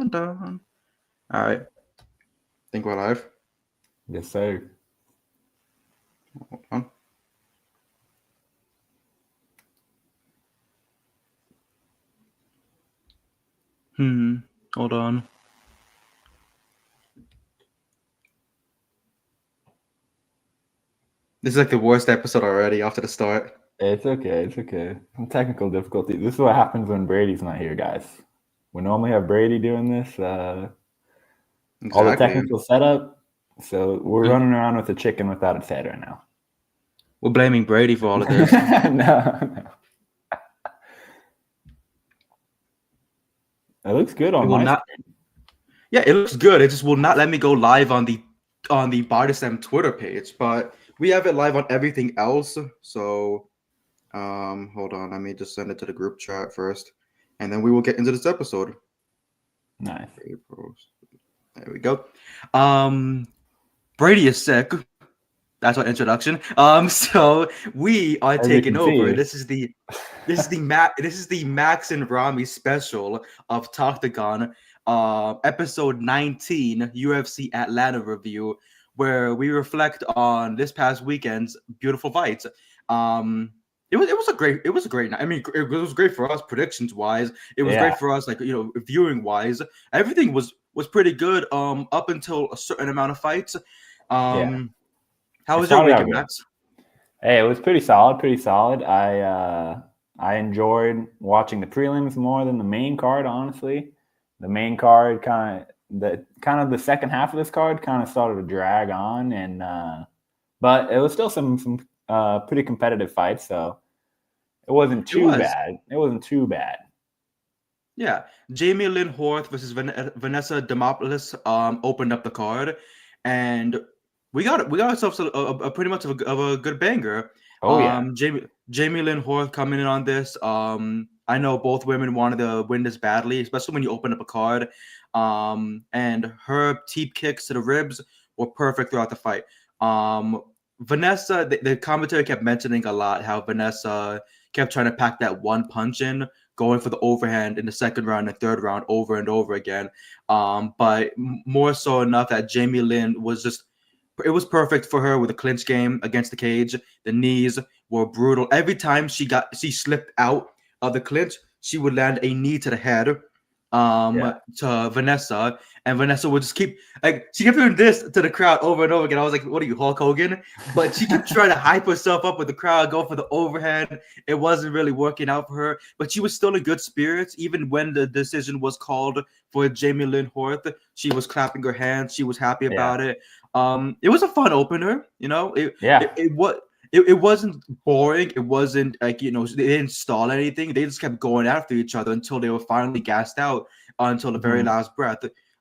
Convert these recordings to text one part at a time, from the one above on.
dun, dun. All right. Think we're live. Yes, sir. Hold on. Hold on. This is like the worst episode already after the start. It's okay. It's okay. Some technical difficulty. This is what happens when Brady's not here, guys. We normally have Brady doing this, all the Exactly. technical setup. So we're running around with a chicken without its head right now. We're blaming Brady for all of this. No. It looks good on my screen. Yeah, it looks good. It just will not let me go live on the Bodyslam Twitter page, but we have it live on everything else. So hold on, let me just send it to the group chat first, and then we will get into this episode. Nice. There we go. Brady is sick. That's our introduction. So we are taking over. This is the Max and Rami special of Talktagon, episode 19, UFC Atlanta review, where we reflect on this past weekend's beautiful fights. It was a great night. I mean, it was great for us predictions wise. It was great for us, like, viewing wise. Everything was pretty good. Up until a certain amount of fights. How was your weekend, Max? Hey, it was pretty solid. I enjoyed watching the prelims more than the main card, honestly. The main card kind of the second half of this card kind of started to drag on, and but it was still some pretty competitive fights, so it wasn't too bad. It wasn't too bad. Yeah, Jamie Lynn Horth versus Vanessa Demopoulos opened up the card, and we got ourselves a pretty much of a good banger. Oh yeah. Jamie Lynn Horth coming in on this. I know both women wanted to win this badly, especially when you open up a card. And her teep kicks to the ribs were perfect throughout the fight. Vanessa, the commentary kept mentioning a lot how Vanessa kept trying to pack that one punch in, going for the overhand in the second round and third round over and over again. But more so enough that Jamie Lynn it was perfect for her with a clinch game against the cage. The knees were brutal. Every time she slipped out of the clinch, she would land a knee to the head to Vanessa, and Vanessa would just keep, like, she kept doing this to the crowd over and over again. I was like, what are you, Hulk Hogan? But she kept trying to hype herself up with the crowd, go for the overhead. It wasn't really working out for her, but she was still in good spirits. Even when the decision was called for Jamie Lynn Horth, she was clapping her hands. She was happy about it. It was a fun opener, It wasn't boring. It wasn't like, they didn't stall anything. They just kept going after each other until they were finally gassed out until the very last breath.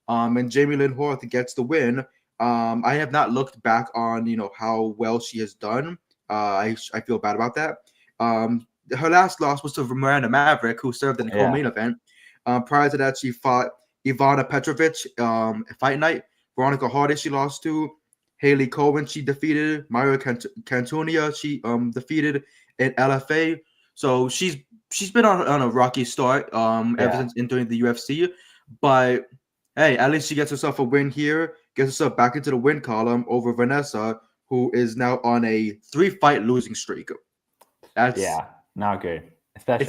And Jamie Lynn Horth gets the win. I have not looked back on, how well she has done. I feel bad about that. Her last loss was to Miranda Maverick, who served in the co-main event. Prior to that, she fought Ivana Petrovic, Fight Night. Veronica Hardy, she lost to. Haley Cohen, she defeated. Mario Cantonia, she defeated at LFA. So she's been on a rocky start ever since entering the UFC. But hey, at least she gets herself a win here, gets herself back into the win column over Vanessa, who is now on a 3-fight losing streak. That's not good. Especially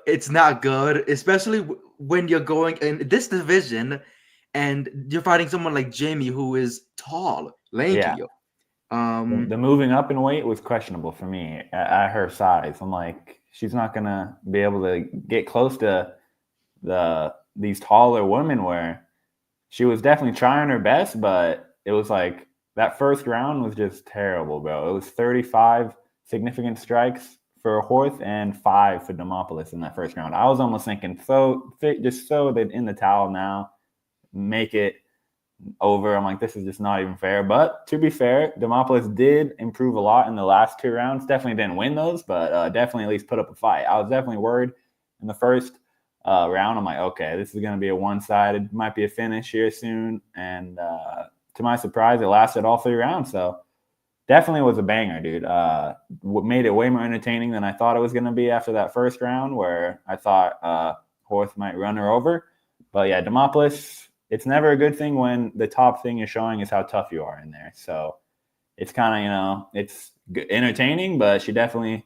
It's not good, especially when you're going in this division and you're fighting someone like Jamie, who is tall, lanky. Yeah. The moving up in weight was questionable for me at her size. I'm like, she's not gonna be able to get close to these taller women. Where she was definitely trying her best, but it was like that first round was just terrible, bro. It was 35 significant strikes for Horth and 5 for Demopoulos in that first round. I was almost thinking, just throw it in the towel now, make it over. I'm like, this is just not even fair. But to be fair, Demopoulos did improve a lot in the last 2 rounds. Definitely didn't win those, but definitely at least put up a fight. I was definitely worried in the first round. I'm like, okay, this is going to be a one-sided, might be a finish here soon. And to my surprise, it lasted all 3 rounds. So definitely was a banger, dude. Made it way more entertaining than I thought it was going to be after that first round, where I thought Horth might run her over. But yeah, Demopoulos, it's never a good thing when the top thing you're showing is how tough you are in there. So it's kind of, it's entertaining, but she definitely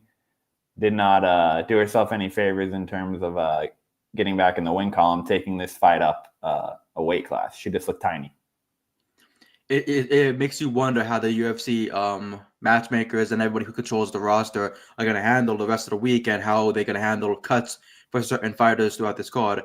did not do herself any favors in terms of getting back in the win column, taking this fight up a weight class. She just looked tiny. It makes you wonder how the UFC matchmakers and everybody who controls the roster are going to handle the rest of the week and how they're going to handle cuts for certain fighters throughout this card.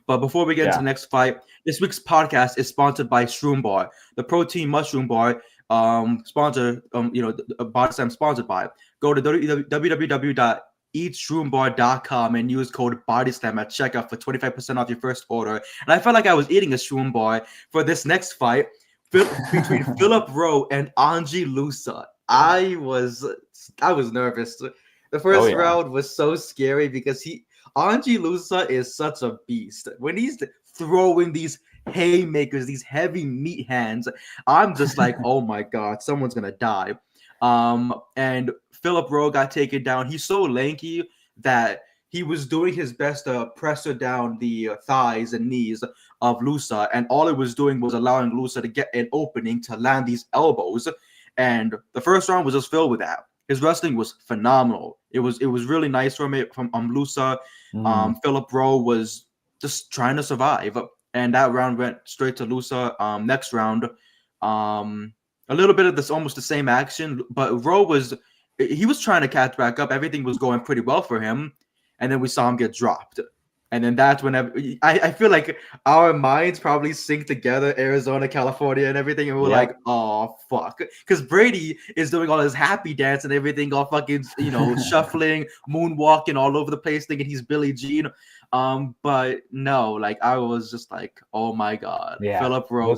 But before we get into the next fight, this week's podcast is sponsored by Shroom Bar, the protein mushroom bar. Bodyslam sponsored by. Go to www.eatshroombar.com and use code Bodyslam at checkout for 25% off your first order. And I felt like I was eating a shroom bar for this next fight between Philip Rowe and Angie Lusa. I was nervous. The first round was so scary because Angie Lusa is such a beast. When he's throwing these haymakers, these heavy meat hands, I'm just like, oh my God, someone's gonna die. And Philip Rowe got taken down. He's so lanky that he was doing his best to press her down the thighs and knees of Lusa, and all it was doing was allowing Lusa to get an opening to land these elbows. And the first round was just filled with that. His wrestling was phenomenal. It was really nice from Lusa. Philip Rowe was just trying to survive, and that round went straight to Lusa. Next round, a little bit of this, almost the same action, but Rowe was trying to catch back up. Everything was going pretty well for him, and then we saw him get dropped. And then that's whenever I feel like our minds probably sync together, Arizona, California, and everything. And we're like, oh, fuck. Because Brady is doing all his happy dance and everything, all fucking, shuffling, moonwalking all over the place, thinking he's Billie Jean. But no, like, I was just like, oh my God. Yeah. Philip Rowe. I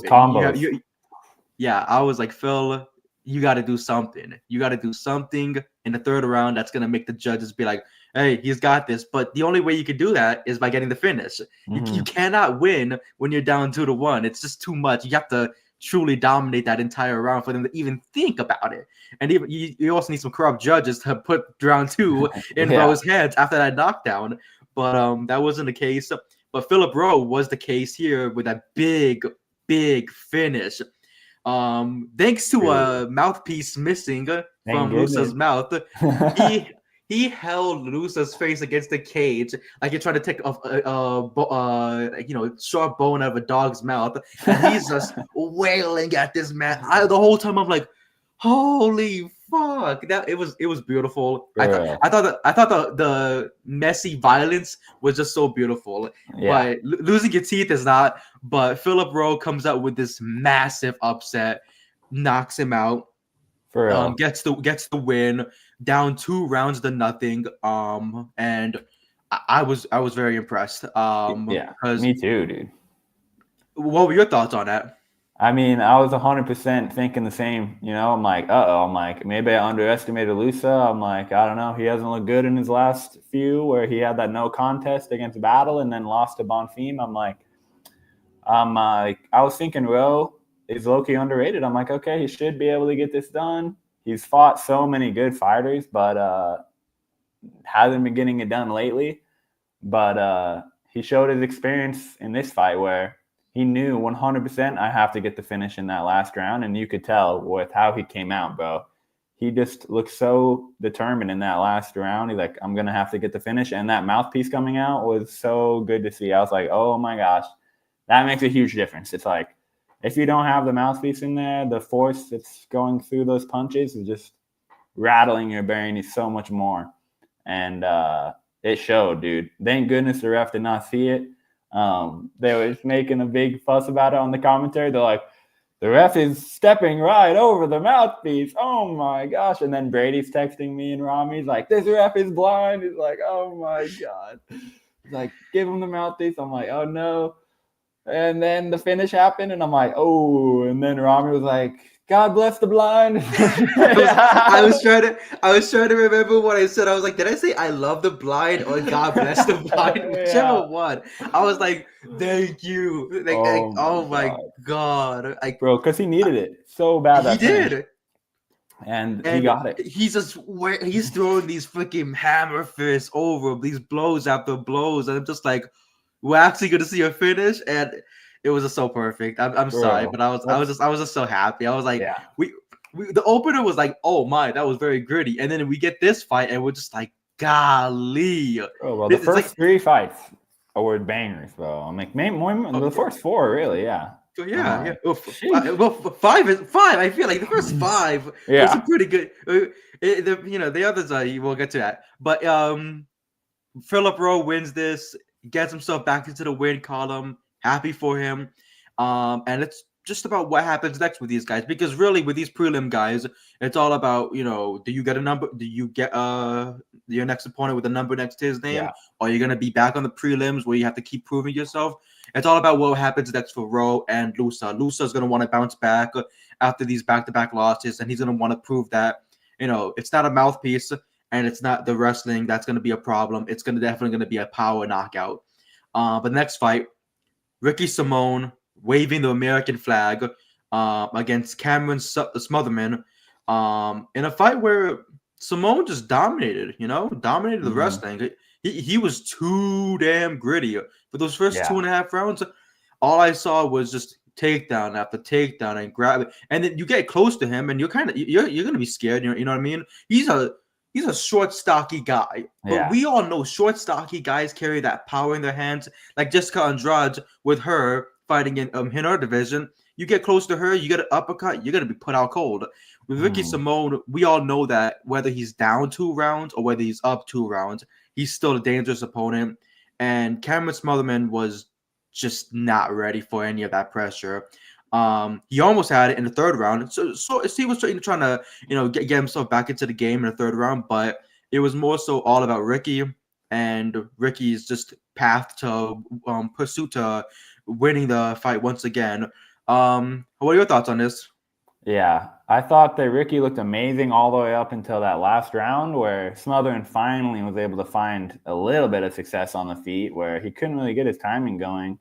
was like, Phil, you got to do something. You got to do something in the third round that's going to make the judges be like, hey, he's got this. But the only way you could do that is by getting the finish. You cannot win when you're down 2-1. It's just too much. You have to truly dominate that entire round for them to even think about it. And even you also need some corrupt judges to put round 2 in Rowe's hands after that knockdown. But that wasn't the case. But Philip Rowe was the case here with that big, big finish. Thanks to a mouthpiece missing from Lusa's mouth, he held Lusa's face against the cage like you're trying to take sharp bone out of a dog's mouth, and he's just wailing at this man. The whole time I'm like, holy fuck! It was beautiful. I thought the messy violence was just so beautiful. But losing your teeth is not. But Philip Rowe comes out with this massive upset, knocks him out. Gets the win, down 2 rounds to nothing. And I was very impressed. Me too, dude. What were your thoughts on that? I mean, I was 100% thinking the same. I'm like, I'm like, maybe I underestimated Lusa. I'm like, I don't know. He hasn't looked good in his last few, where he had that no contest against Battle and then lost to Bonfim. I was thinking Rowe is low-key underrated. I'm like, okay, he should be able to get this done. He's fought so many good fighters, but hasn't been getting it done lately. But he showed his experience in this fight where he knew 100% I have to get the finish in that last round, and you could tell with how he came out, bro. He just looked so determined in that last round. He's like, I'm going to have to get the finish, and that mouthpiece coming out was so good to see. I was like, oh, my gosh, that makes a huge difference. It's like, if you don't have the mouthpiece in there, the force that's going through those punches is just rattling your brain so much more. And it showed, dude. Thank goodness the ref did not see it. They were making a big fuss about it on the commentary. They're like, the ref is stepping right over the mouthpiece. Oh, my gosh. And then Brady's texting me and Rami. He's like, this ref is blind. He's like, oh, my God. He's like, give him the mouthpiece. I'm like, oh, no. And then the finish happened, and I'm like, oh. And then Rami was like, God bless the blind. I was trying to remember what I said. I was like, did I say I love the blind or God bless the blind? Whichever one. I was like, thank you. Oh my God. Bro, because he needed it so bad. He did. And he got it. He's throwing these freaking hammer fists over these blows after blows. And I'm just like, we're actually going to see a finish, and it was just so perfect. I'm sorry, but I was just so happy. I was like, yeah. we the opener was like, oh my, that was very gritty, and then we get this fight, and we're just like, golly. Oh well, the It's first like, 3 fights were bangers, though. I'm like, the first 4, really, yeah. yeah. Sheesh. Well, five is five. I feel like the first 5 was a Yeah. pretty good. The others, we'll get to that, but Philip Rowe wins this, gets himself back into the win column. Happy for him. And it's just about what happens next with these guys, because really with these prelim guys, it's all about, do you get a number? Do you get your next opponent with a number next to his name? Yeah. Or you're gonna be back on the prelims where you have to keep proving yourself? It's all about what happens next for Rowe and Lusa. Lusa's gonna want to bounce back after these back-to-back losses, and he's gonna want to prove that it's not a mouthpiece. And it's not the wrestling that's going to be a problem. It's definitely going to be a power knockout. But next fight, Ricky Simone waving the American flag against Cameron Smotherman in a fight where Simone just dominated. Dominated the wrestling. He was too damn gritty for those first 2.5 rounds. All I saw was just takedown after takedown and grab it, and then you get close to him, and you're going to be scared. You know what I mean? He's a short, stocky guy. But we all know short, stocky guys carry that power in their hands. Like Jessica Andrade with her fighting in her division. You get close to her, you get an uppercut, you're going to be put out cold. With Ricky Simone, we all know that whether he's down 2 rounds or whether he's up 2 rounds, he's still a dangerous opponent. And Cameron Smotherman was just not ready for any of that pressure. He almost had it in the 3rd round. So he was trying to, get himself back into the game in the 3rd round, but it was more so all about Ricky and Ricky's just path to pursuit to winning the fight once again. What are your thoughts on this? Yeah, I thought that Ricky looked amazing all the way up until that last round where Smotherman finally was able to find a little bit of success on the feet where he couldn't really get his timing going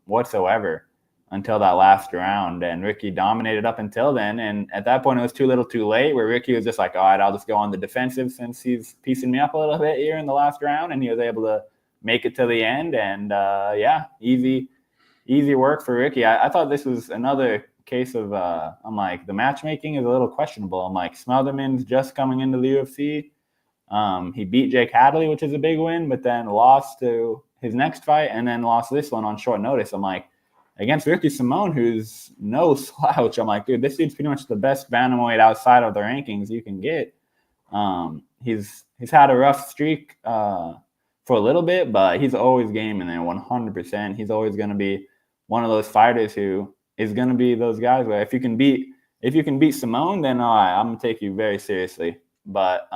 whatsoever until that last round, and Ricky dominated up until then. And at that point, it was too little too late, where Ricky was just like, all right, I'll just go on the defensive since he's piecing me up a little bit here in the last round, and he was able to make it to the end. And easy work for Ricky. I thought this was another case of I'm like, the matchmaking is a little questionable. I'm like, Smotherman's just coming into the UFC. He beat Jake Hadley, which is a big win, but then lost to his next fight and then lost this one on short notice. I'm like, against Ricky Simone, who's no slouch, I'm like, dude, this dude's pretty much the best bantamweight outside of the rankings you can get. He's had a rough streak for a little bit, but he's always game in there 100%. He's always going to be one of those fighters who is going to be those guys where if you can beat Simone, then all right, I'm going to take you very seriously. But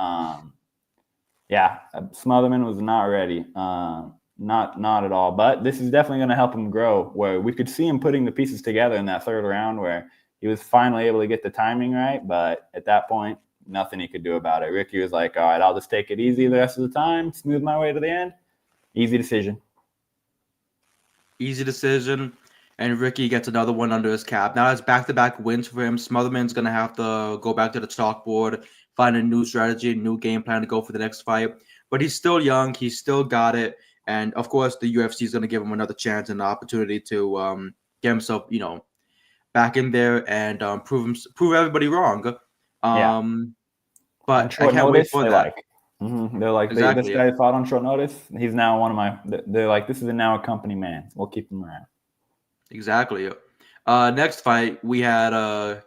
Smotherman was not ready. Not at all, but this is definitely going to help him grow, where we could see him putting the pieces together in that 3rd round where he was finally able to get the timing right, but at that point, nothing he could do about it. Ricky was like, all right, I'll just take it easy the rest of the time, smooth my way to the end. Easy decision. And Ricky gets another one under his cap. Now it's back-to-back wins for him. Smotherman's going to have to go back to the chalkboard, find a new strategy, a new game plan to go for the next fight, but he's still young. He's still got it. And of course, the UFC is going to give him another chance and an opportunity to get himself, back in there and prove everybody wrong. But I can't wait for that. They're like, Exactly, this guy fought on short notice. He's now one of my. They're like, this is now a company man. We'll keep him around. Exactly. Next fight we had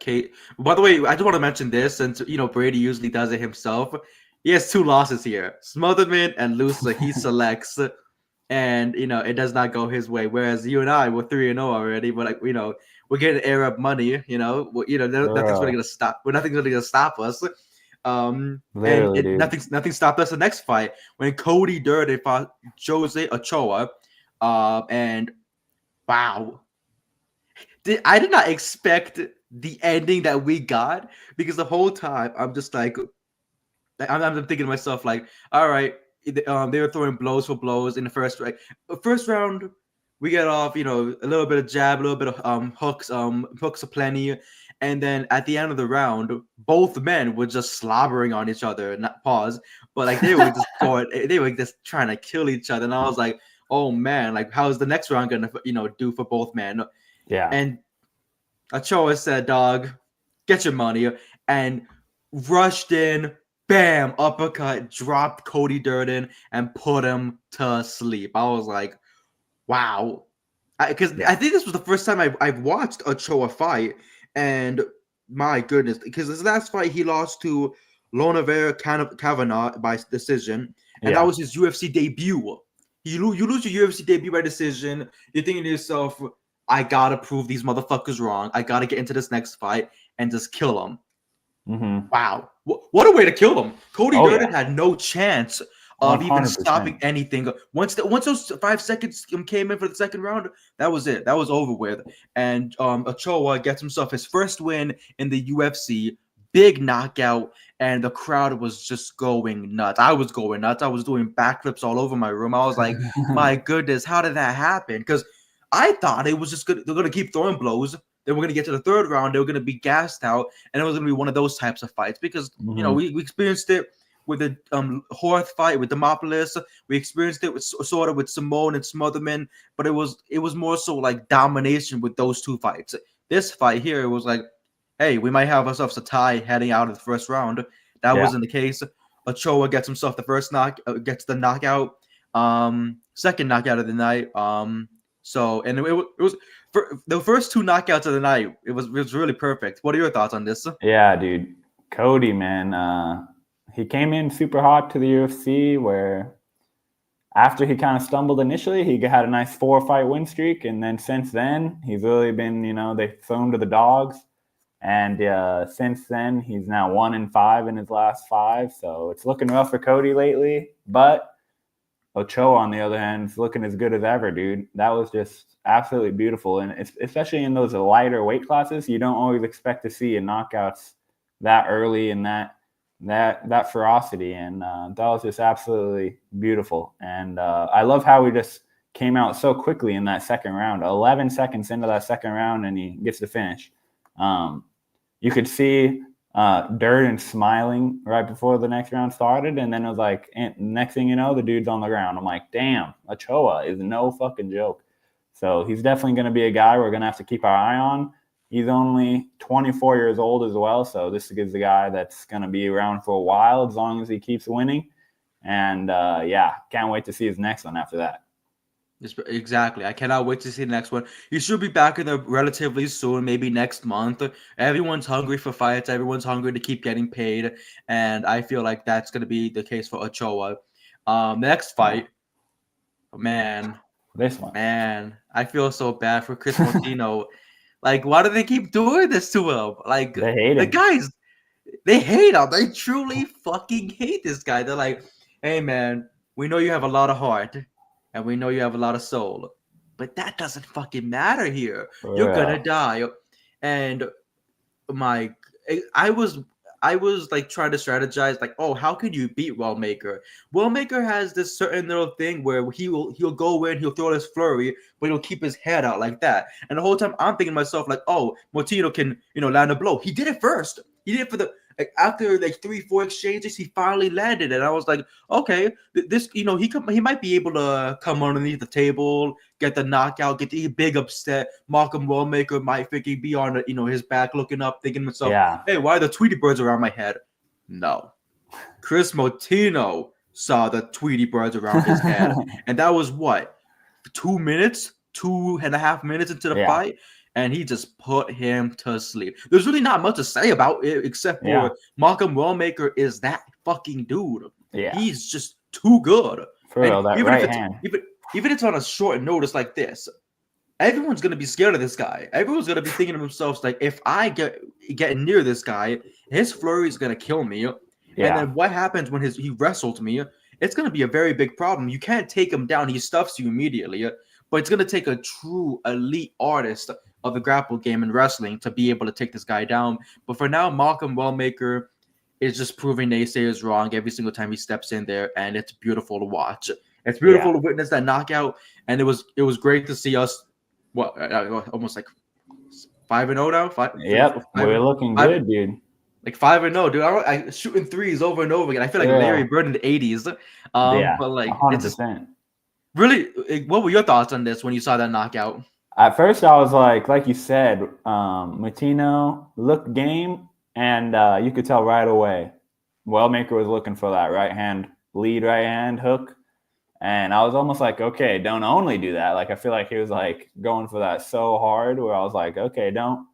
Kate. By the way, I just want to mention this, since Brady usually does it himself. He has 2 losses here: Smotherman and Lusa. He selects. And it does not go his way. Whereas you and I were 3-0 already, but we're getting Arab money. Nothing's really gonna stop. Nothing's really gonna stop us. Nothing stopped us the next fight when Cody Durden fought Jose Ochoa. And wow, I did not expect the ending that we got, because the whole time I'm just like, I'm thinking to myself like, all right. They were throwing blows for blows in the first round. First round, we get off, a little bit of jab, a little bit of hooks aplenty, and then at the end of the round, both men were just slobbering on each other. Not pause, but like they were just they were just trying to kill each other, and I was like, oh man, like how's the next round gonna do for both men? Yeah. And Ochoa said, dog, get your money, and rushed in, bam, uppercut, dropped Cody Durden, and put him to sleep. I was like, wow. Because I think this was the first time I've watched Ochoa fight, and my goodness, because his last fight he lost to Lonavera Kavanaugh by decision, and that was his UFC debut. You lose your UFC debut by decision. You're thinking to yourself, I gotta prove these motherfuckers wrong. I gotta get into this next fight and just kill them. Mm-hmm. Wow, what a way to kill him! Cody Durden had no chance of 100%. Even stopping anything. Once those 5 seconds came in for the second round, that was it. That was over with. And Ochoa gets himself his first win in the UFC. Big knockout, and the crowd was just going nuts. I was going nuts. I was doing backflips all over my room. I was like, my goodness, how did that happen? Because I thought it was just good. They're going to keep throwing blows. Then we're going to get to the third round. They were going to be gassed out, and it was going to be one of those types of fights because, we experienced it with the Horth fight with Demopoulos. We experienced it with sort of with Simone and Smotherman, but it was more so like domination with those two fights. This fight here, it was like, hey, we might have ourselves a tie heading out of the first round. That wasn't the case. Ochoa gets himself the first gets the knockout, second knockout of the night. So and it was for the first two knockouts of the night. It was really perfect. What are your thoughts on this? Yeah, dude, Cody, man, he came in super hot to the UFC where after he kind of stumbled initially, he had a nice 4-fight win streak, and then since then he's really been, they throw him to the dogs. And since then, he's now 1-5 in his last 5. So it's looking rough for Cody lately. But Ochoa, on the other hand, is looking as good as ever, dude. That was just absolutely beautiful. And especially in those lighter weight classes, you don't always expect to see knockouts that early and that ferocity. And that was just absolutely beautiful. And I love how he just came out so quickly in that second round. 11 seconds into that second round, and he gets the finish. You could see Durden smiling right before the next round started, and then it was like, next thing you know, the dude's on the ground. I'm like, damn, Ochoa is no fucking joke. So he's definitely going to be a guy we're going to have to keep our eye on. He's only 24 years old as well, so this is a guy that's going to be around for a while as long as he keeps winning. And, can't wait to see his next one after that. Exactly. I cannot wait to see the next one. He should be back in there relatively soon, maybe next month. Everyone's hungry for fights. Everyone's hungry to keep getting paid. And I feel like that's going to be the case for Ochoa. Next fight, man. This one. Man, I feel so bad for Chris Motino. Like, why do they keep doing this to him? Like, they hate him. The guys, they hate him. They truly fucking hate this guy. They're like, hey, man, we know you have a lot of heart. And we know you have a lot of soul, but that doesn't fucking matter here. You're gonna die. And I was like trying to strategize, like, oh, how can you beat Wellmaker? Wellmaker has this certain little thing where he'll go in, he'll throw his flurry, but he'll keep his head out like that. And the whole time I'm thinking to myself, like, oh, Motino can land a blow. He did it first. He did it for the. Like after 3-4 exchanges, he finally landed, and I was like, okay, this, he might be able to come underneath the table, get the knockout, get the big upset. Malcolm Wellmaker might freaking be on, his back, looking up, thinking to himself, hey, why are the Tweety birds around my head? No, Chris Motino saw the Tweety birds around his head, and that was what, 2 minutes, 2.5 minutes into the fight. And he just put him to sleep. There's really not much to say about it except for Malcolm Wellmaker is that fucking dude. Yeah. He's just too good. For real, that even right hand. Even if it's on a short notice like this, everyone's going to be scared of this guy. Everyone's going to be thinking to themselves, like, if I get near this guy, his flurry is going to kill me. Yeah. And then what happens when he wrestled me? It's going to be a very big problem. You can't take him down. He stuffs you immediately. But it's going to take a true elite artist of the grapple game in wrestling to be able to take this guy down. But for now, Malcolm Wellmaker is just proving naysayers wrong every single time he steps in there, and it's beautiful to watch. It's beautiful to witness that knockout, and it was great to see us. Almost like 5-0 now. We're looking good, dude. Like 5-0, dude. I shooting threes over and over again. I feel like Larry Bird in the '80s. But like 100%. Really, what were your thoughts on this when you saw that knockout? At first, I was like you said, Martino looked game, and you could tell right away. Wellmaker was looking for that lead right hand hook, and I was almost like, okay, don't only do that. Like I feel like he was like going for that so hard, where I was like, okay, don't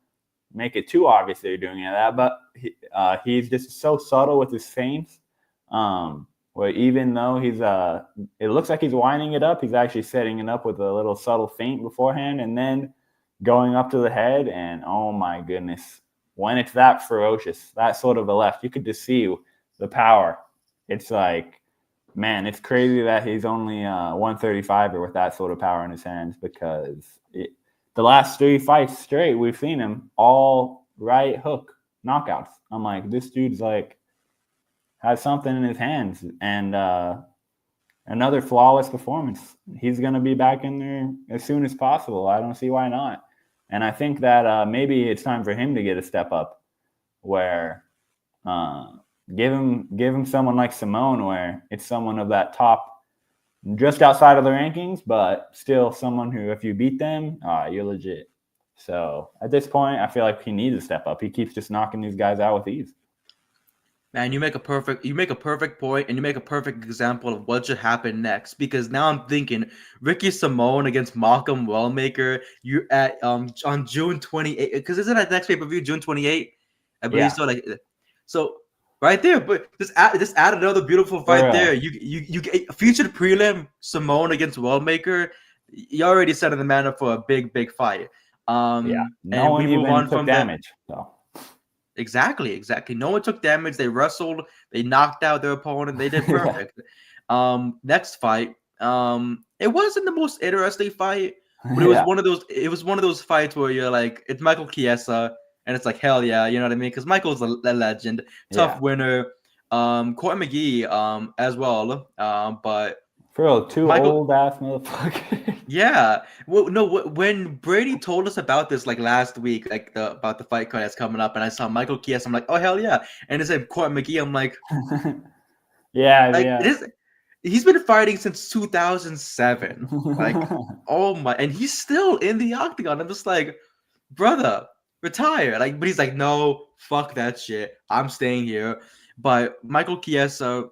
make it too obvious that you're doing that. But he's just so subtle with his feints. Where even though it looks like he's winding it up, he's actually setting it up with a little subtle feint beforehand, and then going up to the head. And oh my goodness, when it's that ferocious, that sort of a left, you could just see the power. It's like, man, it's crazy that he's only 135er with that sort of power in his hands, because the last 3 fights straight, we've seen him all right hook knockouts. I'm like, this dude's like has something in his hands, and another flawless performance. He's going to be back in there as soon as possible. I don't see why not. And I think that maybe it's time for him to get a step up, where give him someone like Simone, where it's someone of that top, just outside of the rankings, but still someone who, if you beat them, you're legit. So at this point, I feel like he needs to step up. He keeps just knocking these guys out with ease. Man, you make a perfect point, and you make a perfect example of what should happen next. Because now I'm thinking Ricky Simone against Malcolm Wellmaker. You at on June 28th, because isn't that next pay-per-view June 28th? I believe so. So right there, but just add another beautiful fight there. You get featured prelim Simone against Wellmaker. You already set the man up for a big fight. No and one we move on from damage. So. Exactly. No one took damage. They wrestled. They knocked out their opponent. They did perfect. Next fight. It wasn't the most interesting fight, but it was one of those. It was one of those fights where you're like, it's Michael Chiesa, and it's like, hell yeah, you know what I mean? Because Michael's a legend, tough winner. Court McGee, as well. But for real, old ass motherfuckers. Yeah. Well, no. When Brady told us about this, like last week, like about the fight card that's coming up, and I saw Michael Chiesa, I'm like, oh hell yeah! And it said Court McGee. I'm like, he's been fighting since 2007. Like, oh my, and he's still in the octagon. I'm just like, brother, retire. Like, but he's like, no, fuck that shit. I'm staying here. But Michael Chiesa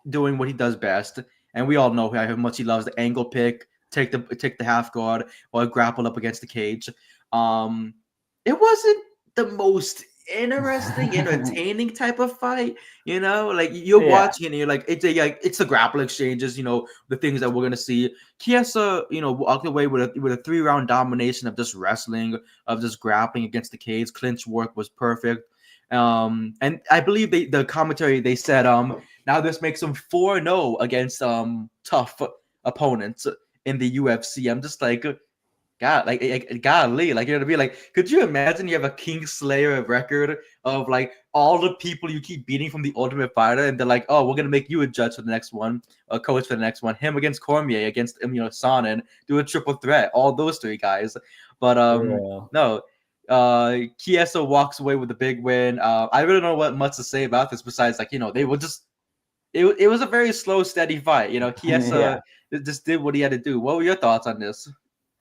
doing what he does best, and we all know how much he loves the angle pick. Take the half guard or grapple up against the cage. It wasn't the most interesting, entertaining type of fight. You know, like you're watching and you're like, it's the grapple exchanges. You know, the things that we're gonna see. Chiesa, walked away with a 3-round domination of just wrestling, of just grappling against the cage. Clinch work was perfect. And I believe the commentary they said now this makes him 4-0 against tough opponents in the UFC. I'm just like, God, golly, like, you know what I mean? Like, could you imagine you have a Kingslayer record of like all the people you keep beating from the Ultimate Fighter, and they're like, oh, we're gonna make you a judge for the next one, a coach for the next one. Him against Cormier, against Sonnen, do a triple threat, all those 3 guys. But no. Chiesa walks away with a big win. I really don't know what much to say about this besides, like, they were just. It was a very slow, steady fight. Chiesa just did what he had to do. What were your thoughts on this?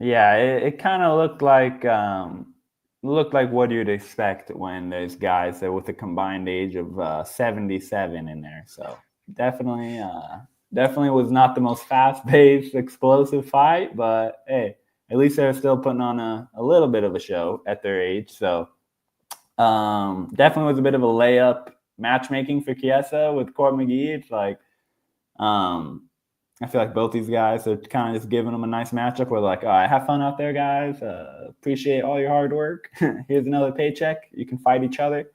Yeah, it kind of looked like what you'd expect when there's guys that with a combined age of 77 in there. So definitely was not the most fast-paced, explosive fight, but hey, at least they're still putting on a little bit of a show at their age. So definitely was a bit of a layup matchmaking for Chiesa with Court McGee. It's like, I feel like both these guys are kind of just giving them a nice matchup where they're like, all right, have fun out there, guys. Appreciate all your hard work. Here's another paycheck. You can fight each other.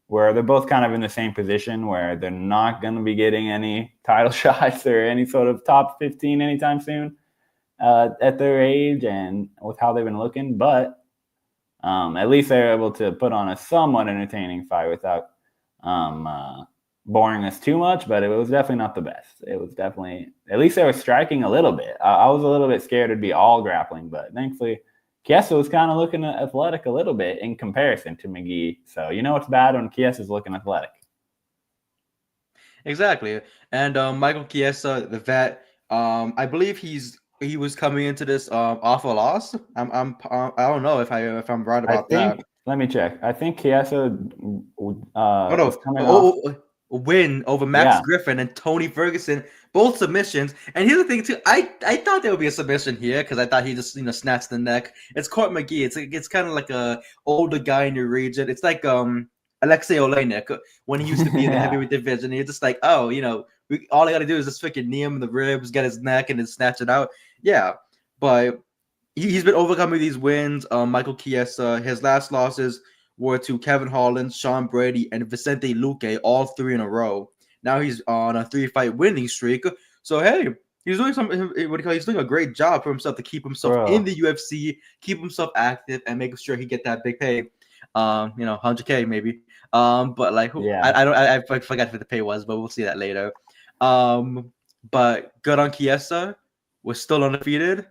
Where they're both kind of in the same position where they're not going to be getting any title shots or any sort of top 15 anytime soon at their age and with how they've been looking. But at least they're able to put on a somewhat entertaining fight without boring us too much, but it was definitely not the best. It was definitely, at least they were striking a little bit. I was a little bit scared it'd be all grappling, but thankfully Chiesa was kind of looking athletic a little bit in comparison to McGee. So it's bad when Chiesa's looking athletic. Exactly. And Michael Chiesa, the vet, I believe he was coming into this off a loss. I don't know if I'm right I about that. think. Let me check. I think Chiesa Oh is no, coming off. win over Max Yeah. Griffin and Tony Ferguson, both submissions. And here's the thing too, I thought there would be a submission here because I thought he just snatched the neck. It's Court McGee. It's kind of like a older guy in your region. It's like Alexei Olenek when he used to be in the Yeah. heavyweight division. You're just like, oh, all I got to do is just freaking knee him in the ribs, get his neck, and then snatch it out. Yeah, but he's been overcoming these wins. Michael Chiesa, his last losses were to Kevin Holland, Sean Brady, and Vicente Luque, all 3 in a row. Now he's on a 3-fight winning streak. So hey, he's doing he's doing a great job for himself to keep himself in the UFC, keep himself active, and making sure he get that big pay. 100K maybe. But like, I forgot what the pay was, but we'll see that later. But good on Chiesa. We're still undefeated.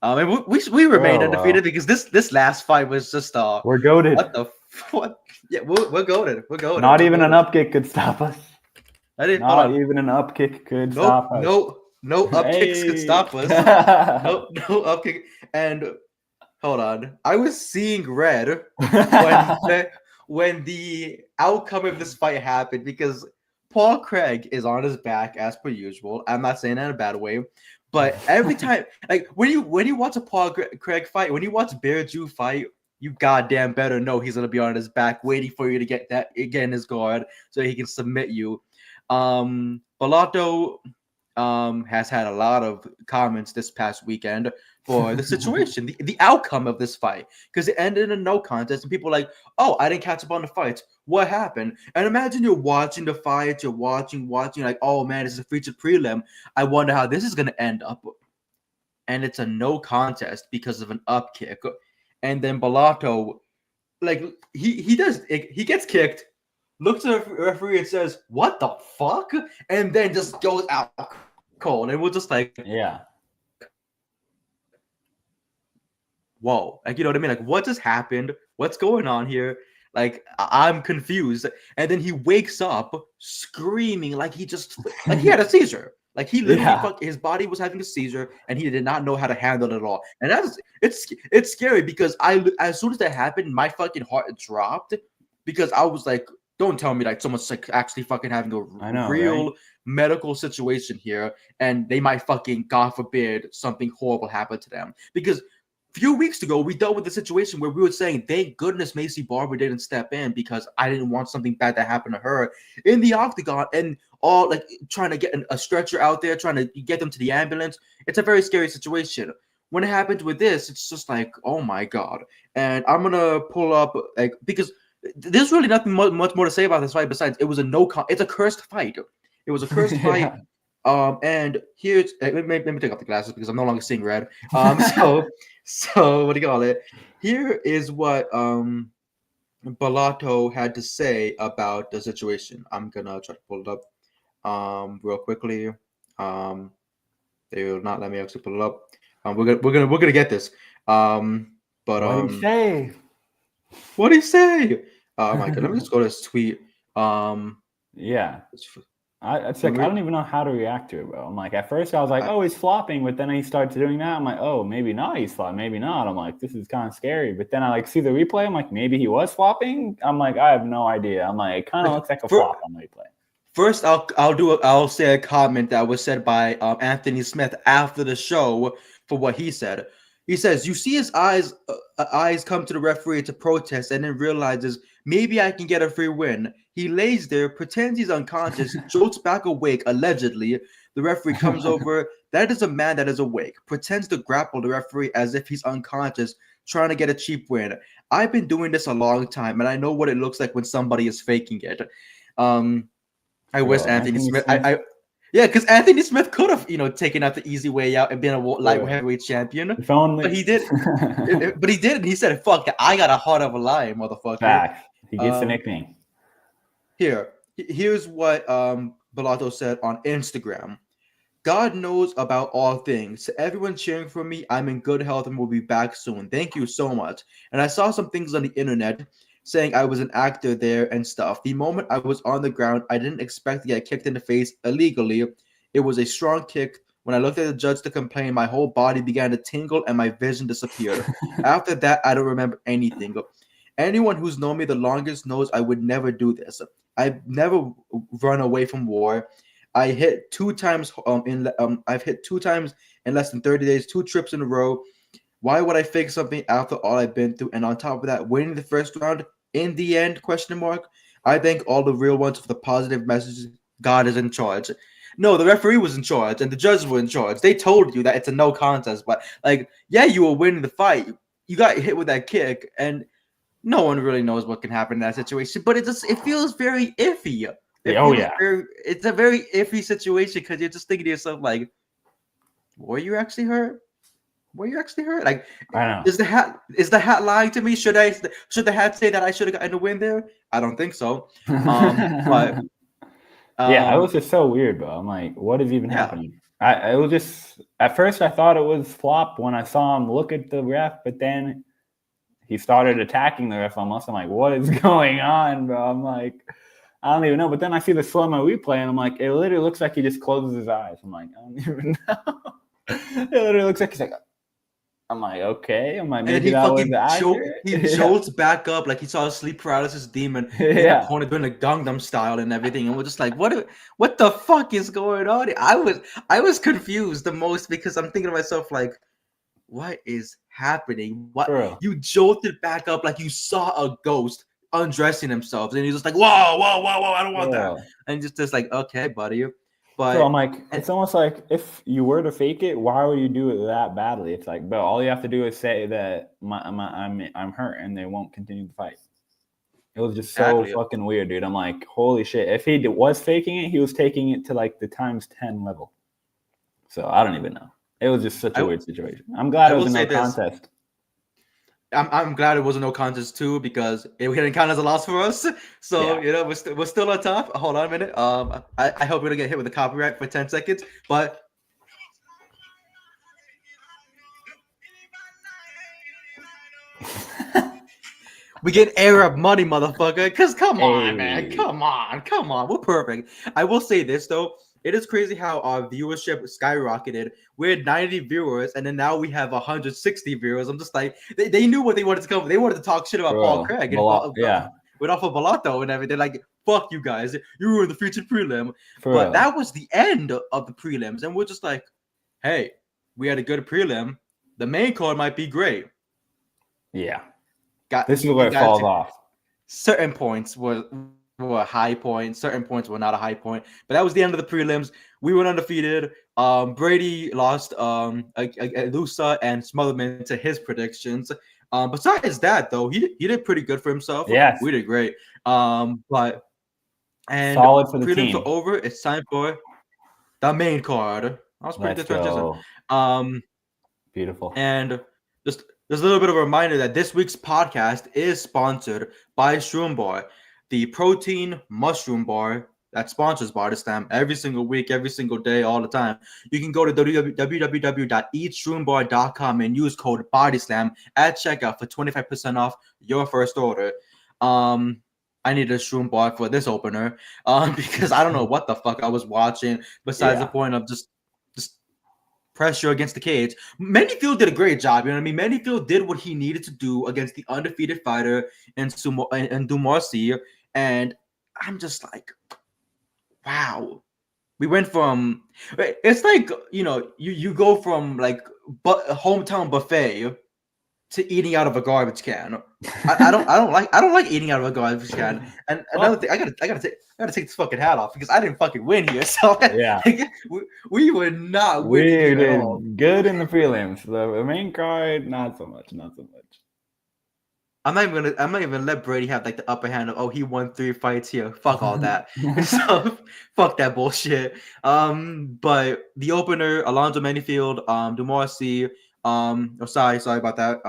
And we remained undefeated because this last fight was just we're goated. What? Yeah, we're goated. We're goated. Not even an up kick could stop us. Not even an up kick could stop us. No up kicks could stop us. No up kick. And hold on, I was seeing red when the outcome of this fight happened because Paul Craig is on his back as per usual. I'm not saying that in a bad way. But every time, like when you watch a Paul Craig fight, when you watch Bear Jew fight, you goddamn better know he's gonna be on his back, waiting for you to get in his guard so he can submit you. Bellato has had a lot of comments this past weekend for the situation, the outcome of this fight, because it ended in a no contest, and people are like, oh, I didn't catch up on the fights. What happened? And imagine you're watching the fight, you're watching, like, oh man, this is a featured prelim. I wonder how this is gonna end up. And it's a no contest because of an up kick. And then Bellato, like he gets kicked, looks at the referee and says, "What the fuck?" And then just goes out cold. And we're just like, yeah. Whoa, like, you know what I mean? Like, what just happened? What's going on here? Like, I'm confused. And then he wakes up screaming like he had a seizure. Like he literally his body was having a seizure and he did not know how to handle it at all. And it's scary because as soon as that happened, my fucking heart dropped because I was like, don't tell me like someone's like actually fucking having a real medical situation here and they might fucking, God forbid, something horrible happen to them. Because few weeks ago, we dealt with the situation where we were saying, thank goodness Macy Barber didn't step in because I didn't want something bad to happen to her in the octagon and all like trying to get a stretcher out there, trying to get them to the ambulance. It's a very scary situation. When it happens with this, it's just like, oh my God. And I'm going to pull up like, because there's really nothing much more to say about this fight besides it was it's a cursed fight. It was a cursed fight. And here's let me take off the glasses because I'm no longer seeing red. So what do you call it? Here is what Bellato had to say about the situation. I'm gonna try to pull it up real quickly. They will not let me actually pull it up. We're gonna get this. But what do you say? What do you say? Oh my God, let me just go to this tweet. Yeah. It's like I don't even know how to react to it, bro. I'm like, at first I was like, oh, he's flopping, but then he starts doing that. I'm like, oh, maybe not. He's flopping, maybe not. I'm like, this is kind of scary. But then I like see the replay. I'm like, maybe he was flopping. I'm like, I have no idea. I'm like, it kind of looks like a flop on the replay. First, I'll say a comment that was said by Anthony Smith after the show for what he said. He says, you see his eyes come to the referee to protest and then realizes maybe I can get a free win. He lays there, pretends he's unconscious, jolts back awake, allegedly. The referee comes over. That is a man that is awake, pretends to grapple the referee as if he's unconscious, trying to get a cheap win. I've been doing this a long time, and I know what it looks like when somebody is faking it. I wish Anthony Smith. Yeah, because Anthony Smith could have, taken out the easy way out and been a light heavyweight champion. If only. But he did. But he did, and he said, "Fuck it, I got a heart of a lion, motherfucker." Fact. He gets the nickname. Here's what Bellato said on Instagram. God knows about all things. To everyone cheering for me, I'm in good health and will be back soon. Thank you so much. And I saw some things on the internet saying I was an actor there and stuff. The moment I was on the ground, I didn't expect to get kicked in the face illegally. It was a strong kick. When I looked at the judge to complain, my whole body began to tingle and my vision disappeared. After that, I don't remember anything. Anyone who's known me the longest knows I would never do this. I've never run away from war. I hit 2 times I've hit 2 times in less than 30 days, 2 trips in a row. Why would I fake something after all I've been through? And on top of that, winning the first round in the end, question mark. I thank all the real ones for the positive messages. God is in charge. No, the referee was in charge and the judges were in charge. They told you that it's a no contest, but like, yeah, you were winning the fight. You got hit with that kick, and no one really knows what can happen in that situation. But it feels very iffy. It's a very iffy situation because you're just thinking to yourself like, were you actually hurt? Were you actually hurt? Like, I know. Is the hat lying to me? Should the hat say that I should have gotten a win there? I don't think so. But yeah, it was just so weird, bro. I'm like, what is even happening? It was just, at first I thought it was flop when I saw him look at the ref, but then he started attacking the ref almost. I'm like, what is going on, bro? I'm like, I don't even know. But then I see the slow-mo replay, and I'm like, it literally looks like he just closes his eyes. I'm like, I don't even know. It literally looks like he's like, I'm like, okay. I'm like, maybe that was accurate. He jolts back up like he saw a sleep paralysis demon in the corner doing the Gangnam style and everything. And we're just like, what the fuck is going on? I was confused the most because I'm thinking to myself, like, what is happening? What you jolted back up like you saw a ghost undressing himself, and he's just like, whoa, I don't want that. And just like, okay, buddy. But so I'm like, it's almost like if you were to fake it, why would you do it that badly? It's like, bro, all you have to do is say that I'm hurt, and they won't continue the fight. It was just so fucking weird, dude. I'm like, holy shit. If he was faking it, he was taking it to like the times 10 level. So I don't even know. It was just such a weird situation. I'm glad it was no contest. I'm glad it was a no contest too, because it didn't count as a loss for us. So we're still on top. Hold on a minute. I hope we don't get hit with a copyright for 10 seconds. But we get Arab money, motherfucker. Cause come on, man. Come on. We're perfect. I will say this though. It is crazy how our viewership skyrocketed. We had 90 viewers, and then now we have 160 viewers. I'm just like, they knew what they wanted to come. They wanted to talk shit about Paul Craig and went off of Balato and everything. Like, fuck you guys. You were in the featured prelim. But that was the end of the prelims. And we're just like, hey, we had a good prelim. The main card might be great. Yeah. This is where it falls off. Certain points were a high point. Certain points were not a high point. But that was the end of the prelims. We went undefeated. Brady lost Lusa and Smotherman to his predictions. Besides that, though, he did pretty good for himself. Yes. We did great. Solid for the team. Prelims are over. It's time for the main card. That was pretty good transition. Beautiful. And just there's a little bit of a reminder that this week's podcast is sponsored by Shroom Bar, the protein mushroom bar that sponsors Bodyslam every single week, every single day, all the time. You can go to www.eatshroombar.com and use code Bodyslam at checkout for 25% off your first order. I need a shroom bar for this opener because I don't know what the fuck I was watching besides the point of just pressure against the cage. Manyfield did a great job. You know what I mean? Manyfield did what he needed to do against the undefeated fighter and Dumarcy. And I'm just like, wow. We went from, it's like, you go from like hometown buffet to eating out of a garbage can. I don't like eating out of a garbage can. And another thing, I gotta take this fucking hat off because I didn't fucking win here. So we were not winning at all. Good in the prelims. The main card, not so much. I'm not even gonna let Brady have like the upper hand of he won 3 fights here. Fuck all that. So fuck that bullshit. But the opener, Alonzo Manyfield, Dumarcy, sorry about that.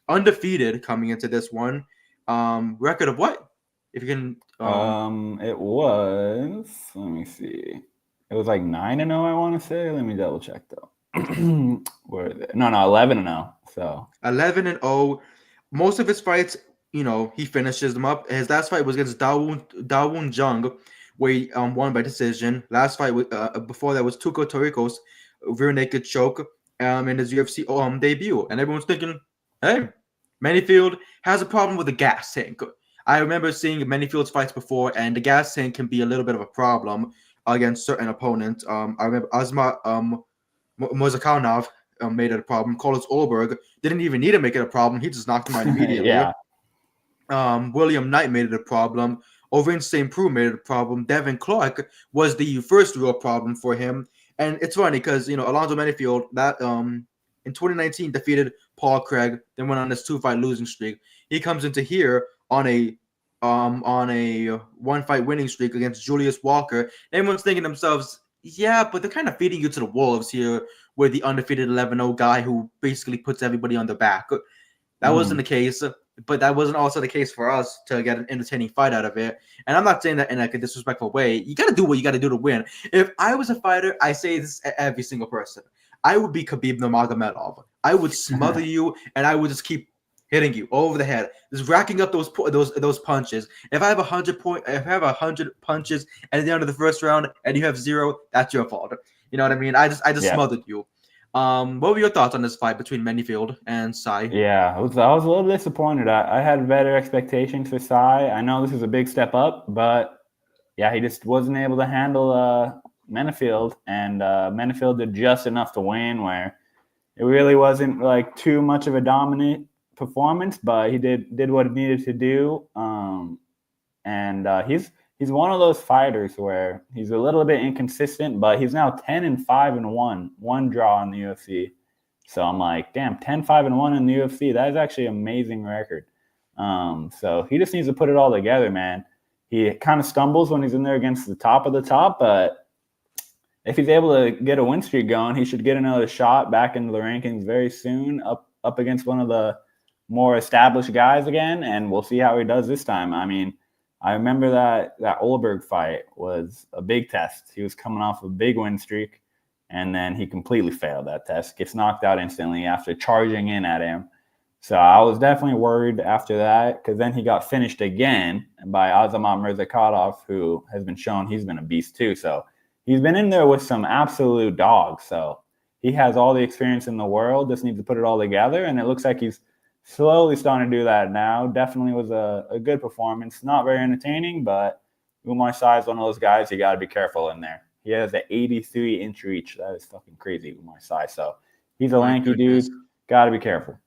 Undefeated coming into this one. Record of what? If you can. It was. Let me see. It was like 9-0. I want to say. Let me double check though. Where is it? No, 11-0. So 11-0. Most of his fights, he finishes them up. His last fight was against Dawoon Jung, where he won by decision. Last fight before that was Tuco Toricos. rear naked choke in his UFC debut, and everyone's thinking, hey, Manyfield has a problem with the gas tank. I remember seeing Manyfield's fights before, and the gas tank can be a little bit of a problem against certain opponents. I remember Asma Mozakanov made it a problem. Carlos Olberg didn't even need to make it a problem. He just knocked him out immediately. Yeah. William Knight made it a problem. Ovin St. Preux made it a problem. Devin Clark was the first real problem for him. And it's funny because, Alonzo Manyfield, that in 2019 defeated Paul Craig, then went on this 2-fight losing streak. He comes into here on a 1-fight winning streak against Julius Walker. Everyone's thinking to themselves, yeah, but they're kind of feeding you to the wolves here with the undefeated 11-0 guy who basically puts everybody on their back. That wasn't the case, but that wasn't also the case for us to get an entertaining fight out of it. And I'm not saying that in like a disrespectful way. You got to do what you got to do to win. If I was a fighter, I say this to every single person. I would be Khabib Nurmagomedov. I would smother you, and I would just keep hitting you over the head, just racking up those punches. If I have 100 punches at the end of the first round and you have 0, that's your fault. You know what I mean? I just smothered you. What were your thoughts on this fight between Manyfield and Sai? Yeah, I was a little disappointed. I had better expectations for Sai. I know this is a big step up, but yeah, he just wasn't able to handle Manyfield, and Manyfield did just enough to win, where it really wasn't like too much of a dominant performance, but he did what he needed to do. He's one of those fighters where he's a little bit inconsistent, but he's now 10-5-1, one draw in the UFC. So I'm like, damn, 10-5-1 in the UFC. That is actually an amazing record. So he just needs to put it all together, man. He kind of stumbles when he's in there against the top of the top, but if he's able to get a win streak going, he should get another shot back into the rankings very soon, up against one of the more established guys again, and we'll see how he does this time. I mean, I remember that Olberg fight was a big test. He was coming off a big win streak, and then he completely failed that test, gets knocked out instantly after charging in at him. So I was definitely worried after that, because then he got finished again by Azamat Murzakanov, who has been shown he's been a beast too. So he's been in there with some absolute dogs. So he has all the experience in the world, just needs to put it all together, and it looks like he's slowly starting to do that now. Definitely was a good performance. Not very entertaining, but Umar Sai is one of those guys you got to be careful in there. He has an 83-inch reach. That is fucking crazy, Umar Sai. So he's a lanky dude. Got to be careful.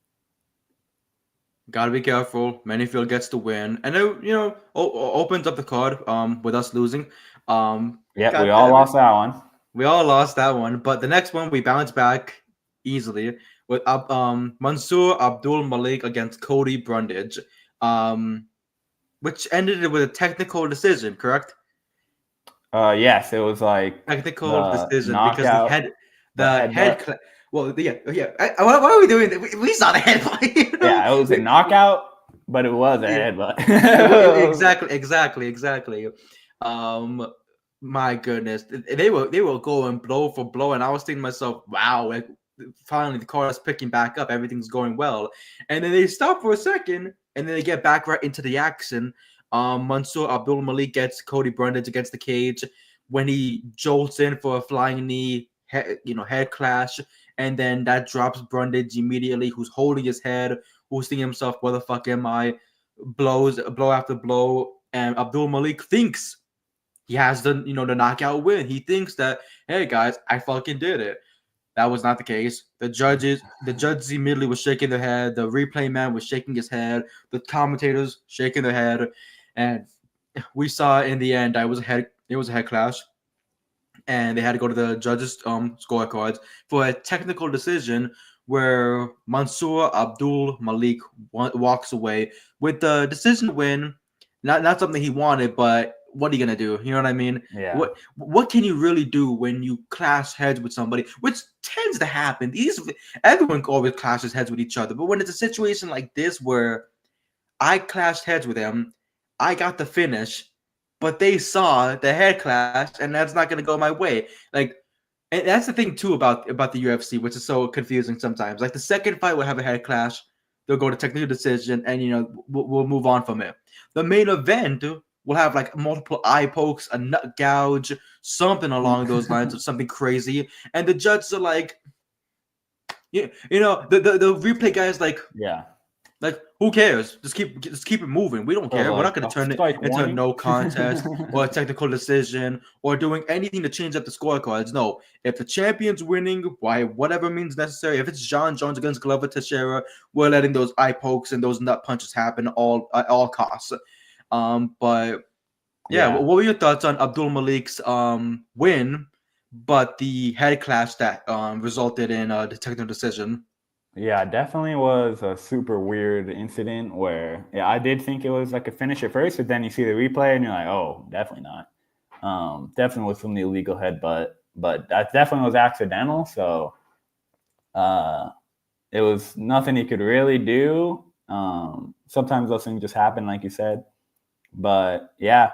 Got to be careful. Manyfield gets the win. And it, opens up the card with us losing. Yeah, we all lost that one. We all lost that one. But the next one, we bounced back easily with Mansoor Abdul Malik against Cody Brundage, which ended with a technical decision, correct? Yes, it was like technical decision knockout, because the head. Well, yeah. Why are we doing that? We saw the headbutt. Yeah, it was a knockout, but it was a headbutt. Exactly. My goodness, they were going blow for blow, and I was thinking to myself, wow, like, finally the car is picking back up, everything's going well, and then they stop for a second, and then they get back right into the action. Mansoor Abdul Malik gets Cody Brundage against the cage when he jolts in for a flying knee, head clash, and then that drops Brundage immediately, who's holding his head, who's thinking himself, where the fuck am I? Blow after blow, and Abdul Malik thinks he has the knockout win. He thinks that, hey guys, I fucking did it. That was not the case. The judges immediately were shaking their head. The replay man was shaking his head. The commentators shaking their head, and we saw in the end that it was a head clash, and they had to go to the judges' scorecards for a technical decision where Mansoor Abdul Malik walks away with the decision win. Not something he wanted, but what are you gonna do? You know what I mean? Yeah. What can you really do when you clash heads with somebody, which tends to happen? Everyone always clashes heads with each other, but when it's a situation like this where I clashed heads with them, I got the finish, but they saw the head clash, and that's not gonna go my way. Like, and that's the thing too about the UFC, which is so confusing sometimes. Like the second fight will have a head clash, they'll go to technical decision, and we'll move on from it. The main event will have like multiple eye pokes, a nut gouge, something along those lines of something crazy. And the judges are like, the replay guy is like, Yeah. like, who cares? Just keep it moving. We don't So care. We're not like going a to turn it strike into a warning. no contest or a technical decision or doing anything to change up the scorecards. No, if the champion's winning by whatever means necessary, if it's John Jones against Glover Teixeira, we're letting those eye pokes and those nut punches happen at all costs. But yeah, Yeah. what were your thoughts on Abdul Malik's win, but the head clash that resulted in the technical decision? Yeah, definitely was a super weird incident where, yeah, I did think it was like a finish at first, but then you see the replay and you're like, oh, definitely not. Definitely was from the illegal headbutt, but that definitely was accidental. So it was nothing he could really do. Sometimes those things just happen, like you said. But yeah,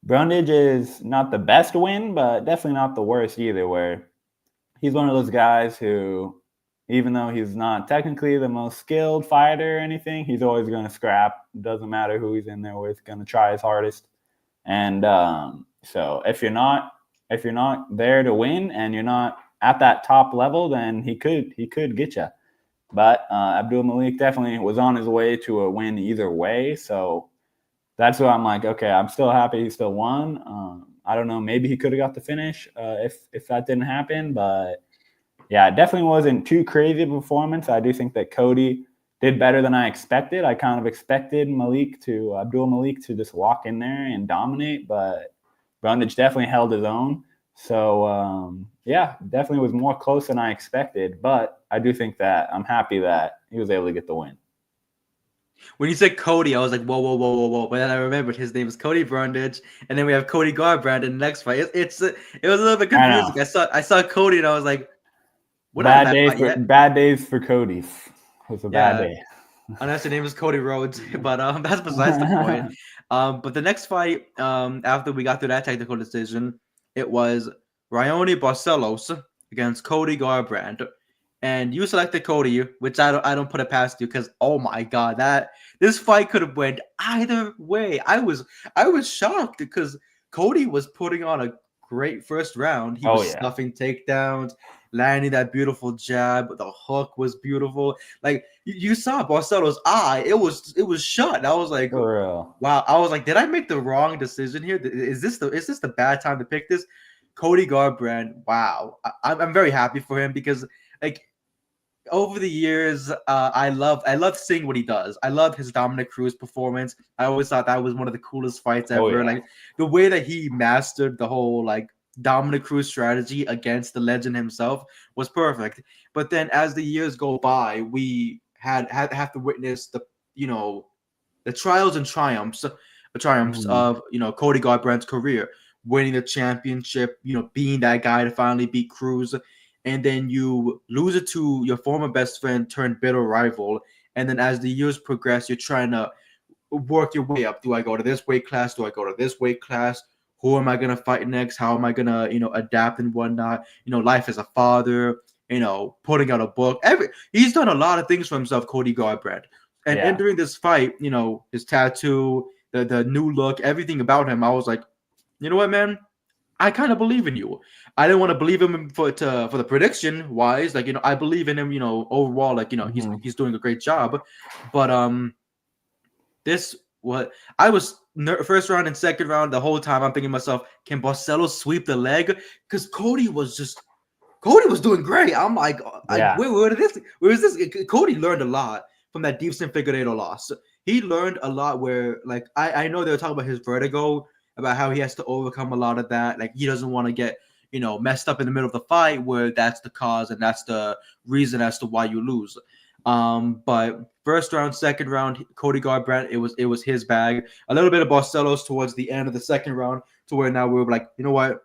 Brundage is not the best win, but definitely not the worst either, where he's one of those guys who, even though he's not technically the most skilled fighter or anything, he's always going to scrap. Doesn't matter who he's in there with, going to try his hardest. And so if you're not there to win and you're not at that top level, then he could get you. But Abdul Malik definitely was on his way to a win either way. So that's why I'm like, okay, I'm still happy he still won. I don't know, maybe he could have got the finish if that didn't happen, but yeah, it definitely wasn't too crazy a performance. I do think that Cody did better than I expected. I kind of expected Abdul Malik to just walk in there and dominate, but Brundage definitely held his own. So yeah, definitely was more close than I expected, but I do think that I'm happy that he was able to get the win. When you said Cody, I was like, whoa, whoa, whoa, whoa, whoa. But then I remembered his name is Cody Brundage, and then we have Cody Garbrandt in the next fight. It was a little bit confusing. I saw Cody, and I was like, we're not in that fight yet. Bad days for Cody. It was a bad day. Unless your name is Cody Rhodes, but that's besides the point. But the next fight, after we got through that technical decision, it was Raoni Barcelos against Cody Garbrandt. And you selected Cody, which I don't put it past you because oh my god, this fight could have went either way. I was shocked because Cody was putting on a great first round. He was stuffing takedowns, landing that beautiful jab. The hook was beautiful. Like you saw Barcelo's eye, it was shut. And I was like, wow. I was like, did I make the wrong decision here? Is this the bad time to pick this? Cody Garbrandt, wow. I'm very happy for him because like over the years, I love seeing what he does. I love his Dominic Cruz performance. I always thought that was one of the coolest fights ever. Like the way that he mastered the whole like Dominic Cruz strategy against the legend himself was perfect. But then as the years go by, we have to witness the trials and triumphs of Cody Garbrandt's career, winning the championship, being that guy to finally beat Cruz. And then you lose it to your former best friend turned bitter rival. And then as the years progress, you're trying to work your way up. Do I go to this weight class? Do I go to this weight class? Who am I going to fight next? How am I going to, adapt and whatnot? Life as a father, putting out a book. He's done a lot of things for himself, Cody Garbrandt. And entering this fight, his tattoo, the new look, everything about him, I was like, you know what, man? I kind of believe in you. I didn't want to believe him for the prediction wise. Like, I believe in him, overall, like, he's doing a great job. But I was first round and second round the whole time. I'm thinking to myself, can Barcelos sweep the leg? Because Cody was doing great. I'm like, where is this? Cody learned a lot from that Deepson Figueiredo loss. He learned a lot where, like, I know they were talking about his vertigo, about how he has to overcome a lot of that. Like, he doesn't want to get, messed up in the middle of the fight where that's the cause and that's the reason as to why you lose. But first round, second round, Cody Garbrandt, it was his bag. A little bit of Barcelos towards the end of the second round to where now we're like, you know what?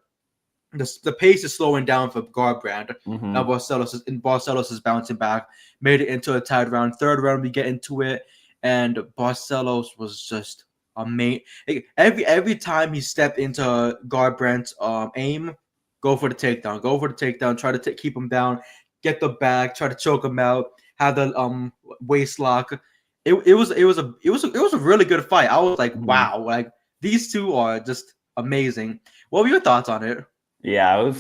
The pace is slowing down for Garbrandt. Now Barcelos is bouncing back, made it into a tied round. Third round, we get into it, and Barcelos was just amazing. Every time he stepped into Garbrandt's aim, go for the takedown, try to keep him down, get the back, try to choke him out, have the waist lock. It was a really good fight. I was like, wow, like These two are just amazing. What were your thoughts on it? Yeah, it was.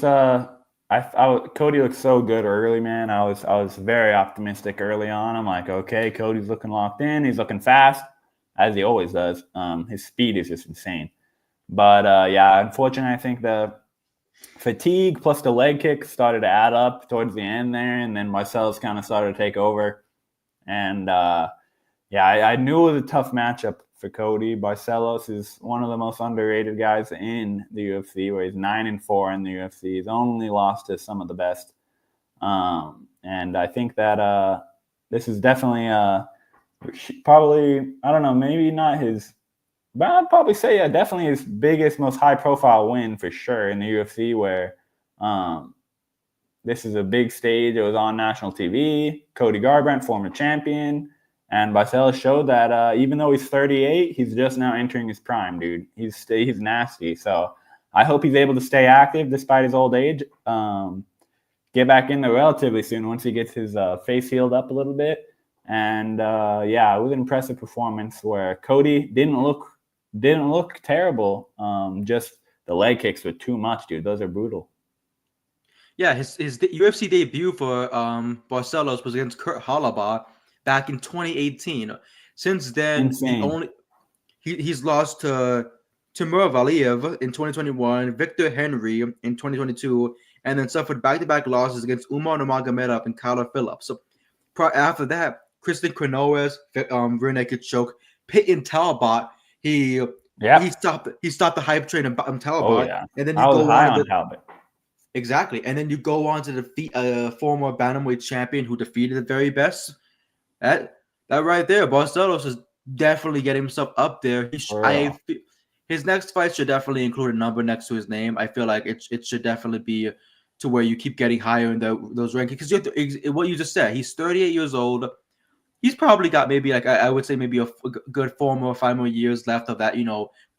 Cody looked so good early, man. I was very optimistic early on. I'm like, okay, Cody's looking locked in. He's looking fast, as he always does. His speed is just insane. But yeah, unfortunately, I think the fatigue plus the leg kick started to add up towards the end there, and then Marcellus kind of started to take over. And yeah, I knew it was a tough matchup for Cody. Barcelos is one of the most underrated guys in the UFC, where he's 9-4 in the UFC. He's only lost to some of the best. And I think that this is definitely probably, I don't know, maybe not his, but I'd probably say, yeah, definitely his biggest, most high-profile win for sure in the UFC, where this is a big stage. It was on national TV. Cody Garbrandt, former champion. And Barcelos showed that even though he's 38, he's just now entering his prime, dude. He's nasty. So I hope he's able to stay active despite his old age. Get back in there relatively soon once he gets his face healed up a little bit. And yeah, it was an impressive performance where Cody didn't look terrible. Just the leg kicks were too much, dude. Those are brutal. Yeah, his UFC debut for Barcelos was against Kurt Holobaugh back in 2018. Since then, Insane. he's lost to Timur Valiev in 2021, Victor Henry in 2022, and then suffered back-to-back losses against Umar Nurmagomedov and Kyler Phillips. So after that, Kristen Quinones, rear naked choke, Peyton Talbot. He stopped the hype train of Talbot. Oh yeah, and then I was high on Talbot. Exactly, and then you go on to defeat a former bantamweight champion who defeated the very best. That right there, Barcelos is definitely getting himself up there. His next fight should definitely include a number next to his name. I feel like it should definitely be to where you keep getting higher in those rankings, because what you just said, he's 38 years old. He's probably got maybe, like, I would say maybe a good 4 or 5 more years left of that,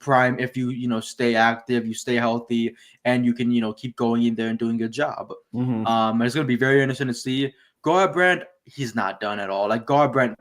prime, if you stay active, you stay healthy, and you can keep going in there and doing a good job. Mm-hmm. And it's going to be very interesting to see. Garbrandt, he's not done at all. Like, Garbrandt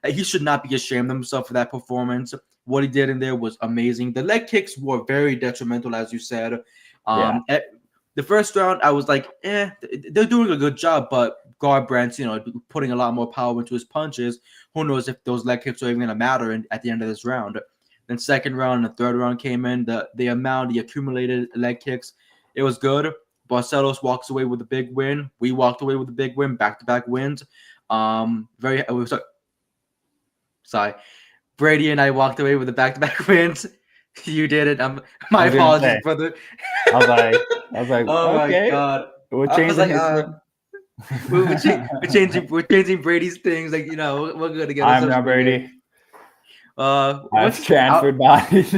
he should not be ashamed of himself for that performance. What he did in there was amazing. The leg kicks were very detrimental, as you said. The first round, I was like, they're doing a good job, but Garbrandt's, putting a lot more power into his punches. Who knows if those leg kicks are even going to matter at the end of this round. Then second round and the third round came in. The accumulated leg kicks, it was good. Barcelos walks away with a big win. We walked away with a big win, back-to-back wins. Brady and I walked away with the back-to-back wins. You did it. My apologies, brother. I was like, oh okay. My God. We're changing we're changing Brady's things. Like, we're gonna get. I'm not Brady. What's transferred bodies?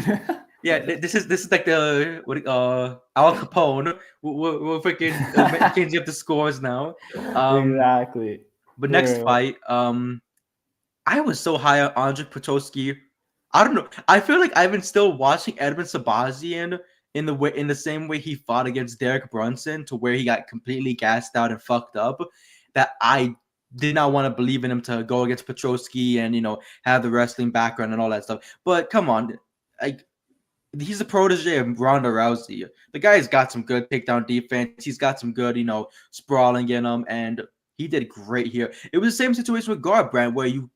Yeah, this is like the Al Capone. We're freaking changing up the scores now. Exactly. But next fight, I was so high on Andre Petroski. I don't know. I feel like I've been still watching Edmund Sabazian in the same way he fought against Derek Brunson, to where he got completely gassed out and fucked up, that I did not want to believe in him to go against Petroski and have the wrestling background and all that stuff. But come on, he's a protege of Ronda Rousey. The guy's got some good takedown defense. He's got some good sprawling in him, and he did great here. It was the same situation with Garbrandt, where you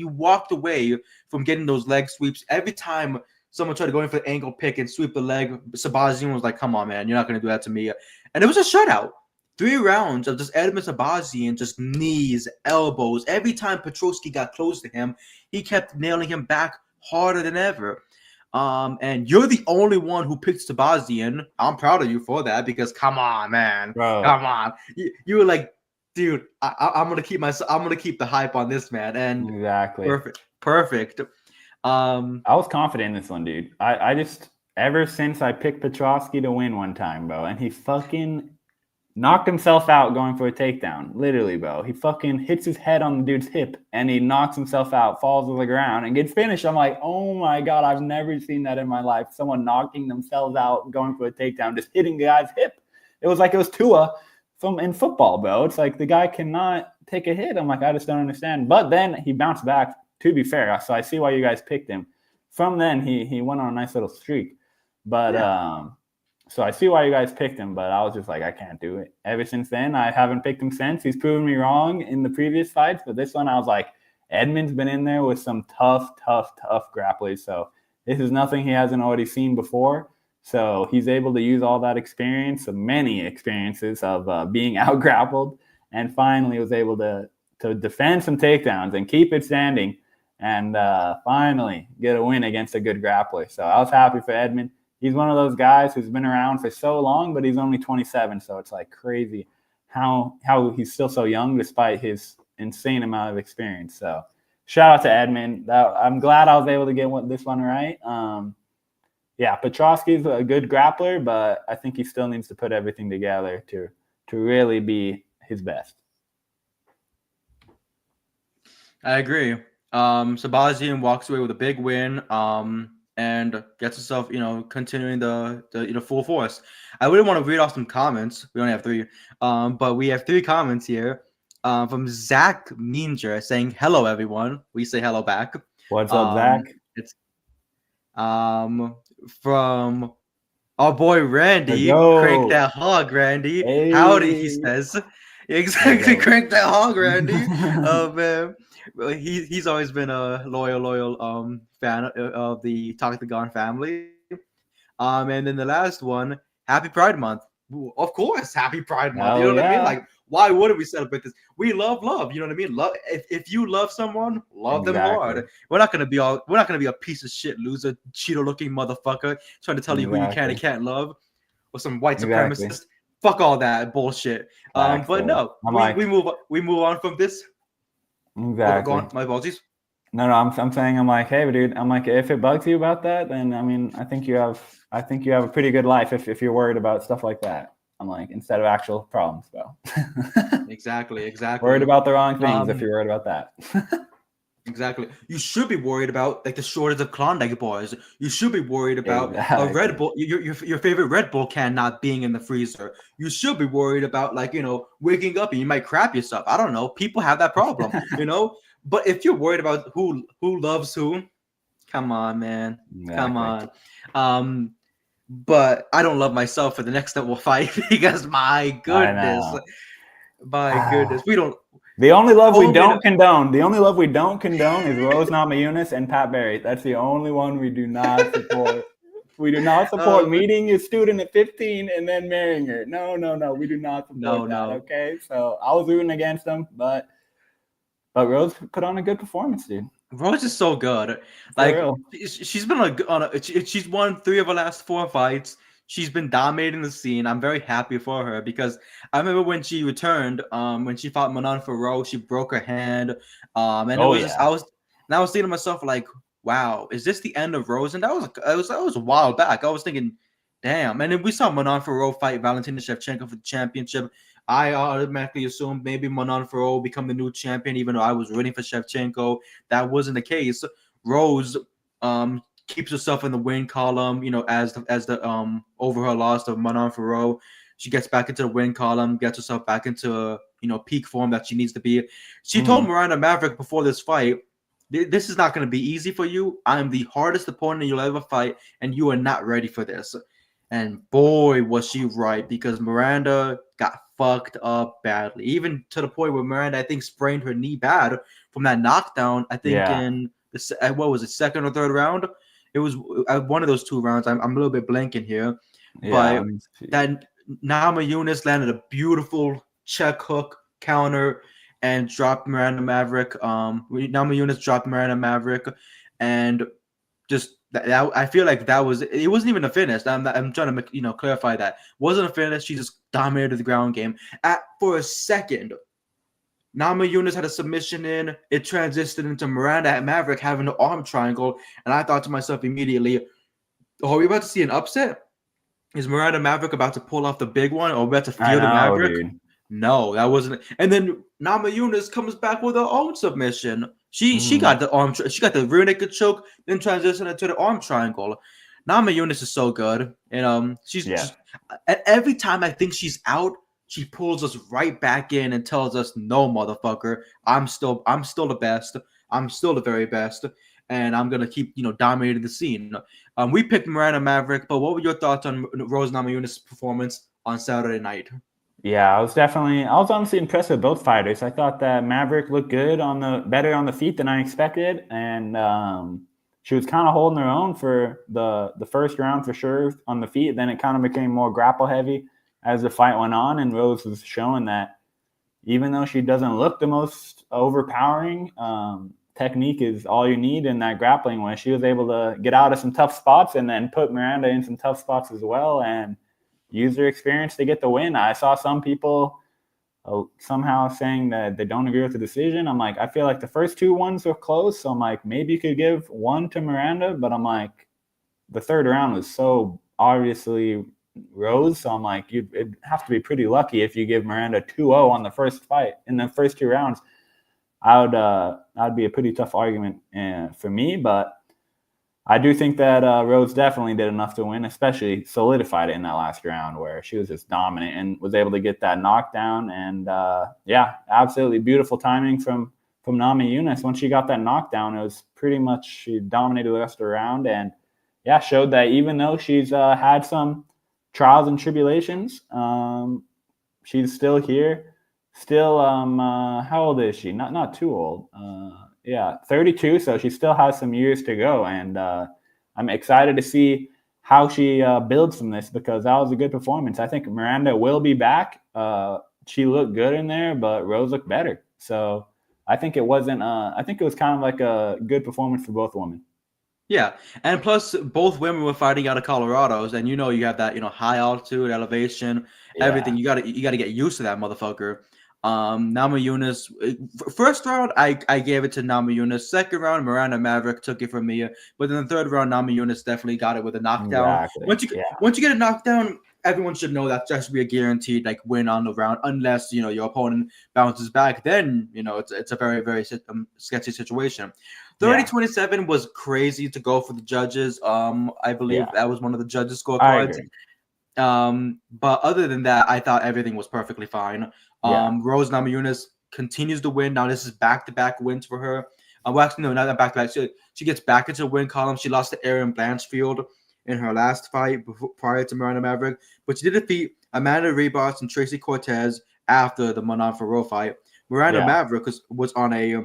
walked away from getting those leg sweeps. Every time someone tried to go in for the angle pick and sweep the leg, Sabazian was like, come on, man, you're not going to do that to me. And it was a shutout. 3 rounds of just Edmund Sabazian, just knees, elbows. Every time Petroski got close to him, he kept nailing him back harder than ever. And you're the only one who picked Sabazian. I'm proud of you for that, because come on, man. Bro. Come on. You were like, dude, I'm gonna keep the hype on this, man. And exactly. Perfect. I was confident in this one, dude. I just, ever since I picked Petroski to win one time, bro, and he fucking knocked himself out going for a takedown. Literally, bro. He fucking hits his head on the dude's hip and he knocks himself out, falls to the ground, and gets finished. I'm like, oh my God, I've never seen that in my life. Someone knocking themselves out, going for a takedown, just hitting the guy's hip. It was like it was Tua in football, bro. It's like the guy cannot take a hit. I'm like, I just don't understand. But then he bounced back, to be fair. So I see why you guys picked him. from then he went on a nice little streak. But so I see why you guys picked him, but I was just like, I can't do it. Ever since then, I haven't picked him since. He's proven me wrong in the previous fights, but this one I was like, Edmund's been in there with some tough grapplers. So this is nothing he hasn't already seen before. So he's able to use all that experience, many experiences of being out grappled, and finally was able to defend some takedowns and keep it standing, and finally get a win against a good grappler. So I was happy for Edmund. He's one of those guys who's been around for so long, but he's only 27. So it's like crazy how he's still so young despite his insane amount of experience. So shout out to Edmund. I'm glad I was able to get this one right. Petrosky's a good grappler, but I think he still needs to put everything together to really be his best. I agree. Bodyslam walks away with a big win, and gets himself, continuing the full force. I really want to read off some comments. We only have 3, but we have 3 comments here. From Zach Ninja saying, "Hello, everyone." We say hello back. What's up, Zach? It's from our boy Randy. Crank that hog, Randy. Hey. Howdy, he says. Exactly, crank that hog, Randy. Oh man, he's always been a loyal fan of the Talktagon family. And then the last one, Happy Pride Month. Of course, Happy Pride Month. You know what I mean? Like, why wouldn't we celebrate this? We love. You know what I mean? Love. If you love someone, love them hard. We're not gonna be a piece of shit loser, Cheeto-looking motherfucker trying to tell you who you can and can't love, or some white supremacist. Fuck all that bullshit. But no, we move on from this. Exactly. Go on, my apologies. No, I'm saying, I'm like, hey, dude, I'm like, if it bugs you about that, then I mean, I think you have a pretty good life if you're worried about stuff like that. I'm like, instead of actual problems, though. Exactly. Worried about the wrong things if you're worried about that. Exactly. You should be worried about like the shortage of Klondike bars. You should be worried about a Red Bull, your favorite Red Bull can not being in the freezer. You should be worried about waking up and you might crap yourself. I don't know. People have that problem, But if you're worried about who loves who, come on, man. Exactly. Come on. But I don't love myself for the next that we'll fight because my goodness, we don't. The only love we don't condone. The only love we don't condone is Rose Namajunas and Pat Barry. That's the only one we do not support. We do not support meeting your student at 15 and then marrying her. No. We do not support that. Okay, so I was rooting against them, but Rose put on a good performance, dude. Rose is so good. She's been she's won 3 of her last 4 fights. She's been dominating the scene. I'm very happy for her because I remember when she returned, when she fought Manon Farrow, she broke her hand. I was thinking to myself like, wow, is this the end of Rose? And that was a while back. I was thinking, damn. And then we saw Manon Farrow fight Valentina Shevchenko for the championship. I automatically assumed maybe Manon Farrow will become the new champion, even though I was rooting for Shevchenko. That wasn't the case. Rose keeps herself in the win column, as the over her loss to Manon Farrow. She gets back into the win column, gets herself back into peak form that she needs to be. She told Miranda Maverick before this fight, this is not going to be easy for you. I am the hardest opponent you'll ever fight, and you are not ready for this. And boy, was she right, because Miranda got fucked up badly, even to the point where Miranda, I think, sprained her knee bad from that knockdown. I think in the what was it, second or third round? It was one of those 2 rounds. I'm a little bit blanking here, but that Namajunas landed a beautiful check hook counter and dropped Miranda Maverick. Namajunas dropped Miranda Maverick, and just that I feel like it wasn't even a finish. I'm trying to clarify that it wasn't a finish. She just dominated the ground game. For a second, Namajunas had a submission in. It transitioned into Miranda Maverick having the arm triangle, and I thought to myself immediately, are we about to see an upset? Is Miranda Maverick about to pull off the big one, or we about to feel the Maverick? Dude. No, that wasn't. And then Namajunas comes back with her own submission. She got the arm. She got the rear naked choke, then transitioned into the arm triangle. Namajunas is so good, and she's just, every time I think she's out, she pulls us right back in and tells us, "No, motherfucker, I'm still the best. I'm still the very best." and I'm gonna keep dominating the scene. We picked Miranda Maverick, but what were your thoughts on Rose Namajunas' performance on Saturday night? Yeah, I was honestly impressed with both fighters. I thought that Maverick looked good better on the feet than I expected, and she was kind of holding her own for the first round for sure on the feet. Then it kind of became more grapple heavy as the fight went on, and Rose was showing that even though she doesn't look the most overpowering, technique is all you need in that grappling way. She was able to get out of some tough spots and then put Miranda in some tough spots as well, and use their experience to get the win. I saw some people somehow saying that they don't agree with the decision. I'm like, I feel like the first 2 ones were close, so I'm like, maybe you could give one to Miranda, but I'm like, the third round was so obviously Rose, so I'm like, it'd have to be pretty lucky if you give Miranda 2-0 on the first fight in the first 2 rounds. That'd be a pretty tough argument for me, but I do think that Rose definitely did enough to win, especially solidified it in that last round where she was just dominant and was able to get that knockdown. And absolutely beautiful timing from Namajunas. Once she got that knockdown, it was pretty much she dominated the rest of the round, and showed that even though she's had some trials and tribulations, she's still here. Still, how old is she? Not too old. 32. So she still has some years to go, and I'm excited to see how she builds from this, because that was a good performance. I think Miranda will be back. She looked good in there, but Rose looked better. So I think it wasn't. I think it was kind of like a good performance for both women. Yeah, and plus both women were fighting out of Colorado's, and you have that high altitude, elevation, everything. You gotta get used to that, motherfucker. Namajunas, first round I gave it to Namajunas. Second round, Miranda Maverick took it from me. But in the third round, Namajunas definitely got it with a knockdown. Exactly. Once you get a knockdown, everyone should know that just be a guaranteed win on the round, unless your opponent bounces back. Then it's a very, very sketchy situation. 30-27 was crazy to go for the judges. I believe that was one of the judges' scorecards. But other than that, I thought everything was perfectly fine. Rose Namajunas continues to win. Now this is back-to-back wins for her. Well, actually, no, not back-to-back. She gets back into the win column. She lost to Erin Blanchfield in her last fight prior to Miranda Maverick, but she did defeat Amanda Ribas and Tracy Cortez after the Manon Farrow fight. Miranda Maverick was on a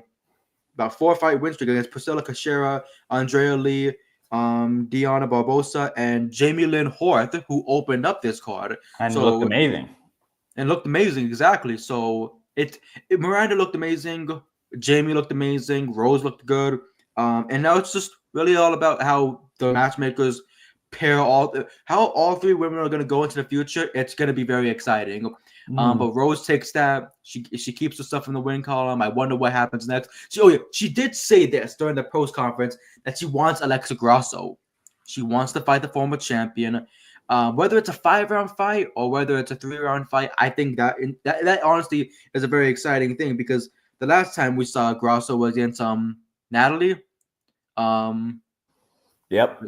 about 4-fight win streak against Priscilla Cachera, Andrea Lee, Deanna Barbosa, and Jamie Lynn Horth, who opened up this card. And looked amazing. Exactly. So Miranda looked amazing, Jamie looked amazing, Rose looked good. And now it's just really all about how the matchmakers pair how all 3 women are going to go into the future. It's going to be very exciting. But Rose takes that. She keeps the stuff in the win column. I wonder what happens next. She did say this during the post conference that she wants Alexa Grasso. She wants to fight the former champion. Whether it's a 5-round fight or whether it's a 3-round fight, I think that honestly is a very exciting thing, because the last time we saw Grasso was against Natalie. Yep.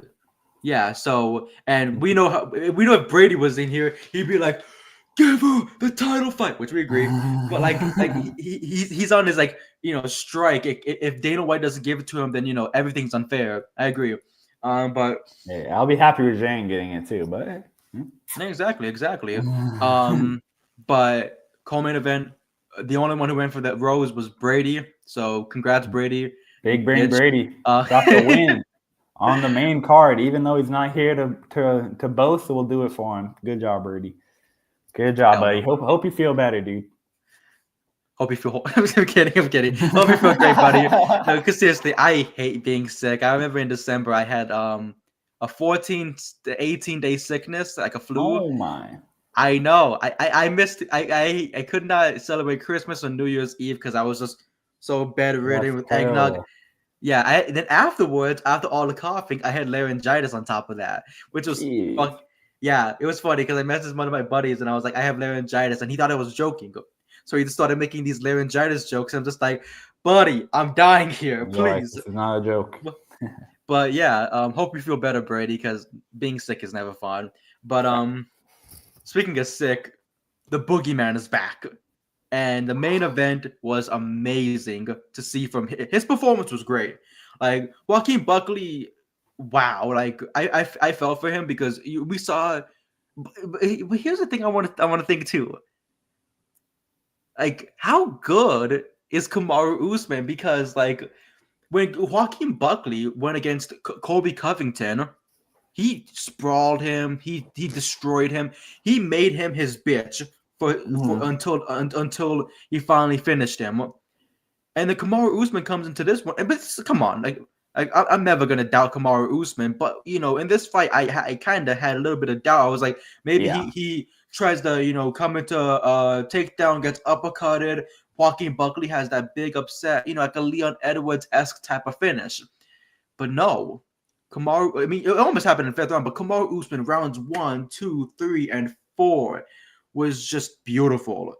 Yeah. So, and we know if Brady was in here, he'd be like, "Give her the title fight," which we agree. But he's on his strike. If Dana White doesn't give it to him, then everything's unfair. I agree. But I'll be happy with Jane getting it too. But exactly. But co-main event, the only one who went for that Rose was Brady. So congrats, Brady. Big brain Brady got the win on the main card, even though he's not here to boast. So we'll do it for him. Good job, Brady. Good job, buddy. Hope you feel better, dude. Hope you feel. I'm kidding. Hope you feel great, buddy. No, because seriously, I hate being sick. I remember in December I had a 14 to 18-day sickness, like a flu. Oh my! I know. I missed. I could not celebrate Christmas or New Year's Eve because I was just so bedridden with eggnog. Yeah. Then afterwards, after all the coughing, I had laryngitis on top of that, which was yeah. It was funny because I messaged one of my buddies and I was like, I have laryngitis, and he thought I was joking. So he just started making these laryngitis jokes. I'm just like, buddy, I'm dying here. Please. This is not a joke. But yeah, hope you feel better, Brady, because being sick is never fun. But speaking of sick, the Boogeyman is back. And the main event was amazing to see from his performance was great. Like Joaquin Buckley, wow. Like I felt for him because we saw. But here's the thing I want to think too. Like how good is Kamaru Usman? Because like when Joaquin Buckley went against Colby Covington, he sprawled him. He destroyed him. He made him his bitch for until he finally finished him. And the Kamaru Usman comes into this one, but come on, like I'm never gonna doubt Kamaru Usman, but in this fight, I kind of had a little bit of doubt. I was like, maybe he tries to come into takedown, gets uppercutted. Joaquin Buckley has that big upset, like a Leon Edwards-esque type of finish, but no. Kamaru, I mean, it almost happened in fifth round, but Kamaru Usman rounds 1, 2, 3, and 4 was just beautiful.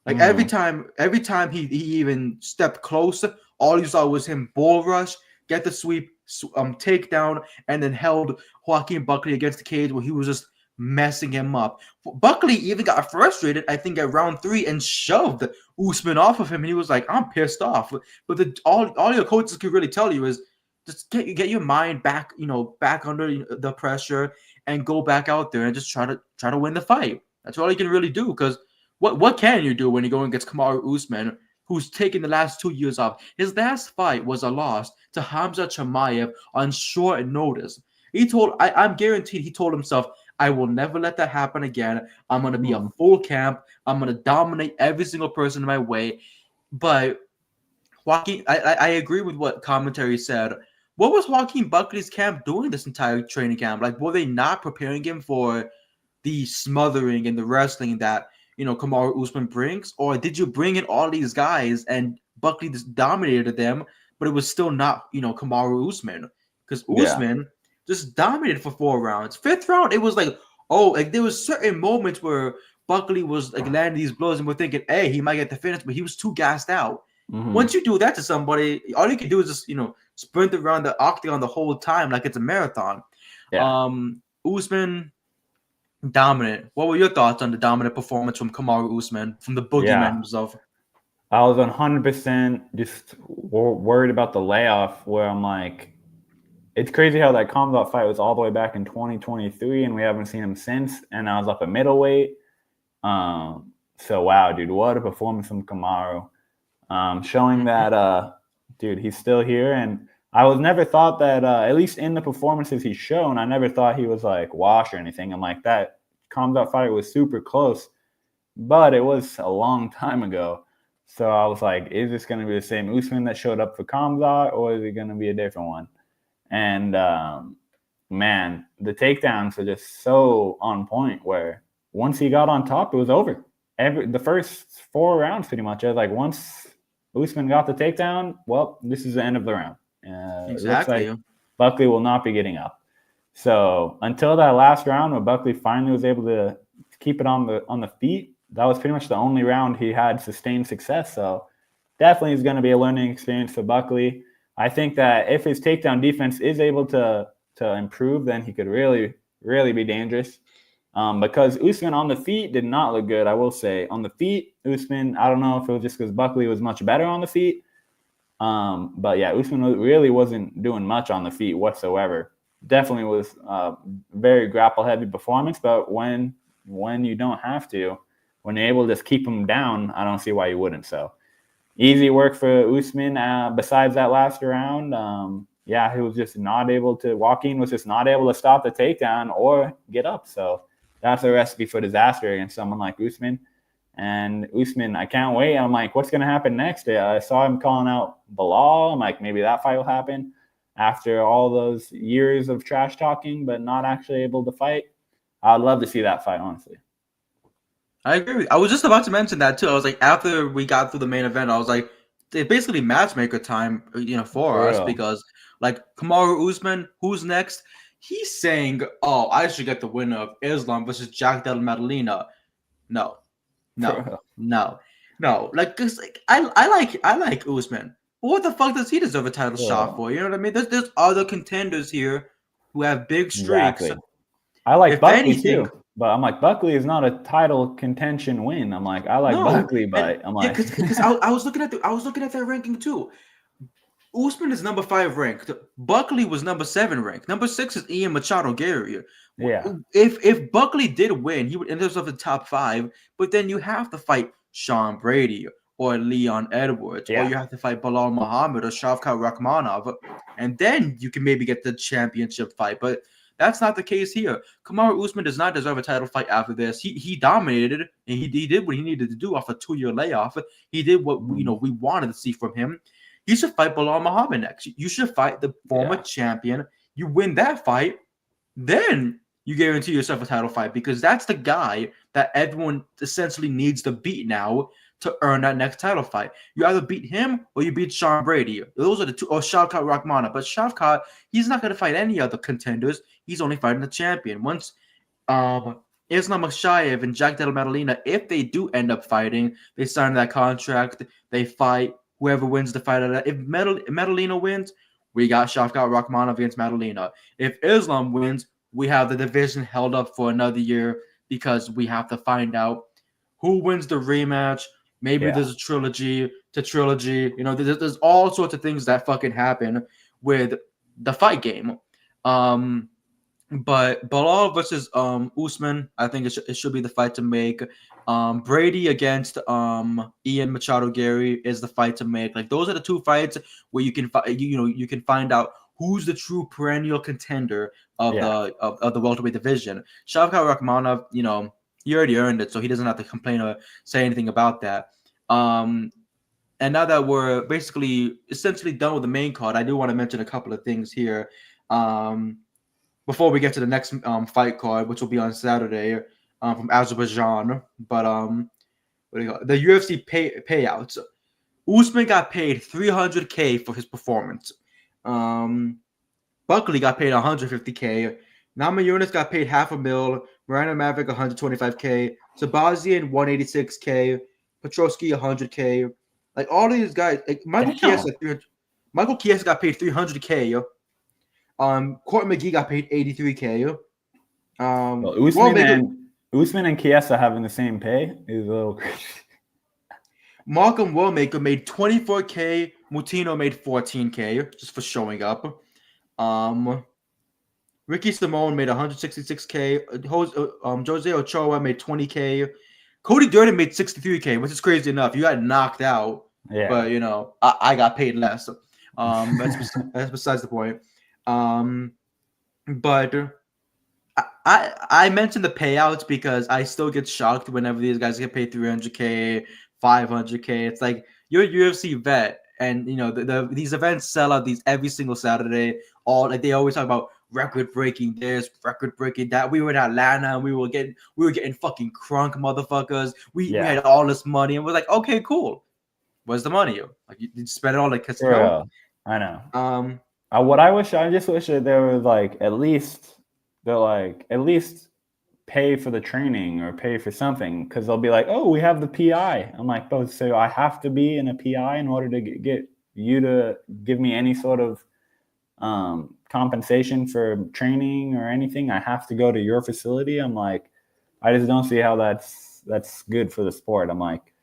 Like every time he even stepped closer, all you saw was him bull rush, get the sweep, takedown, and then held Joaquin Buckley against the cage where he was just messing him up. Buckley even got frustrated, I think, at round 3 and shoved Usman off of him, and he was like, "I'm pissed off." But all your coaches could really tell you is just get your mind back, back under the pressure and go back out there and just try to win the fight. That's all you can really do because. What can you do when you're going against Kamaru Usman, who's taken the last 2 years off? His last fight was a loss to Hamza Chimaev on short notice. I'm guaranteed he told himself, I will never let that happen again. I'm going to be a full camp. I'm going to dominate every single person in my way. But Joaquin, I agree with what commentary said. What was Joaquin Buckley's camp doing this entire training camp? Like, were they not preparing him for the smothering and the wrestling that Kamaru Usman brings, or did you bring in all these guys and Buckley just dominated them, but it was still not Kamaru Usman because Usman just dominated for 4 rounds. 5th round, it was like there was certain moments where Buckley was like landing these blows and we're thinking, hey, he might get the finish, but he was too gassed out. Once you do that to somebody, all you can do is just sprint around the octagon the whole time like it's a marathon. Usman. Dominant. What were your thoughts on the dominant performance from Kamaru Usman, from the boogeyman himself? I was 100% just worried about the layoff where I'm like, it's crazy how that Khamzat fight was all the way back in 2023 and we haven't seen him since. And I was up at middleweight. So, wow, dude, what a performance from Kamaru. Showing that, dude, he's still here. And I was never thought that, at least in the performances he's shown, I never thought he was like washed or anything. I'm like, that Khamzat fight was super close, but it was a long time ago. So I was like, is this going to be the same Usman that showed up for Khamzat, or is it going to be a different one? And, man, the takedowns are just so on point where once he got on top, it was over. The first 4 rounds pretty much. I was like, once Usman got the takedown, well, this is the end of the round. Exactly. It looks like Buckley will not be getting up. So until that last round where Buckley finally was able to keep it on the feet, that was pretty much the only round he had sustained success. So definitely is going to be a learning experience for Buckley. I think that if his takedown defense is able to improve, then he could really, really be dangerous. Because Usman on the feet did not look good, I will say. On the feet, Usman, I don't know if it was just because Buckley was much better on the feet. But yeah, Usman really wasn't doing much on the feet whatsoever. Definitely was a very grapple-heavy performance, but when you don't have to, when you're able to just keep him down, I don't see why you wouldn't. So easy work for Usman. Besides that last round, he was just not able to. Joaquin was just not able to stop the takedown or get up. So that's a recipe for disaster against someone like Usman. And Usman, I can't wait. I'm like, what's going to happen next? I saw him calling out Bilal. I'm like, maybe that fight will happen after all those years of trash talking, but not actually able to fight. I'd love to see that fight, honestly. I agree with you. I was just about to mention that too. I was like, after we got through the main event, I was like, it's basically matchmaker time, for us because like Kamaru Usman, who's next? He's saying, oh, I should get the winner of Islam versus Jack Del Madalena. No. Like, cause like I like Usman. But what the fuck does he deserve a title shot for? You know what I mean? There's other contenders here who have big streaks. Exactly. I like Buckley too, but I'm like, Buckley is not a title contention win. I'm like, I like Buckley, but I'm like, because I was looking at that ranking too. Usman is number 5 ranked. Buckley was number 7 ranked. Number 6 is Ian Machado Gary. Yeah. If Buckley did win, he would enter himself in the top 5. But then you have to fight Sean Brady or Leon Edwards, or you have to fight Bilal Muhammad or Shavkat Rakhmonov, and then you can maybe get the championship fight. But that's not the case here. Kamaru Usman does not deserve a title fight after this. He dominated, and he did what he needed to do off a 2-year layoff. He did what we wanted to see from him. You should fight Bilal Muhammad next. You should fight the former champion. You win that fight, then you guarantee yourself a title fight, because that's the guy that everyone essentially needs to beat now to earn that next title fight. You either beat him or you beat Sean Brady. Those are the two, or Shavkat Rakhmonov. But Shavkat, he's not going to fight any other contenders. He's only fighting the champion. Once Islam Makhachev and Jack Della Maddalena, if they do end up fighting, they sign that contract, they fight. Whoever wins the fight, if Maddalena wins, we got Shavkat Rakhmonov against Maddalena. If Islam wins, we have the division held up for another year, because we have to find out who wins the rematch. Maybe there's a trilogy. There's all sorts of things that fucking happen with the fight game. But Bilal versus Usman, I think it should be the fight to make. Brady against Ian Machado Gary is the fight to make. Like, those are the two fights where you can you can find out who's the true perennial contender of the welterweight division. Shavkat Rakhmonov, he already earned it, so he doesn't have to complain or say anything about that. And now that we're basically essentially done with the main card, I do want to mention a couple of things here. Before we get to the next fight card, which will be on Saturday from Azerbaijan. But the UFC payouts. Usman got paid $300K for his performance. Buckley got paid $150K. Namajunas got paid $500,000. Miranda Maverick $125K. Sabazian $186K. Petrosky $100K. Like, all these guys, like Michael Chiesa got paid $300K. Court McGee got paid $83K. Usman and Chiesa having the same pay is a little crazy. Malcolm Willmaker made $24K. Mutino made $14K just for showing up. Ricky Simone made $166K. Jose Ochoa made $20K. Cody Durden made $63K, which is crazy enough. You got knocked out, but I got paid less. That's besides the point. But I mentioned the payouts because I still get shocked whenever these guys get paid $300K, $500K. It's like, you're a UFC vet, and these events sell out these every single Saturday. They always talk about record breaking this, record breaking that. We were in Atlanta and we were getting fucking crunk motherfuckers. We had all this money, and we're like, okay, cool. Where's the money? Like, you spend it all like casino. I know. I just wish that there was at least pay for the training or pay for something, because they'll be like, oh, we have the PI. I'm like, oh, so I have to be in a PI in order to get you to give me any sort of compensation for training or anything? I have to go to your facility? I'm like, I just don't see how that's good for the sport. I'm like,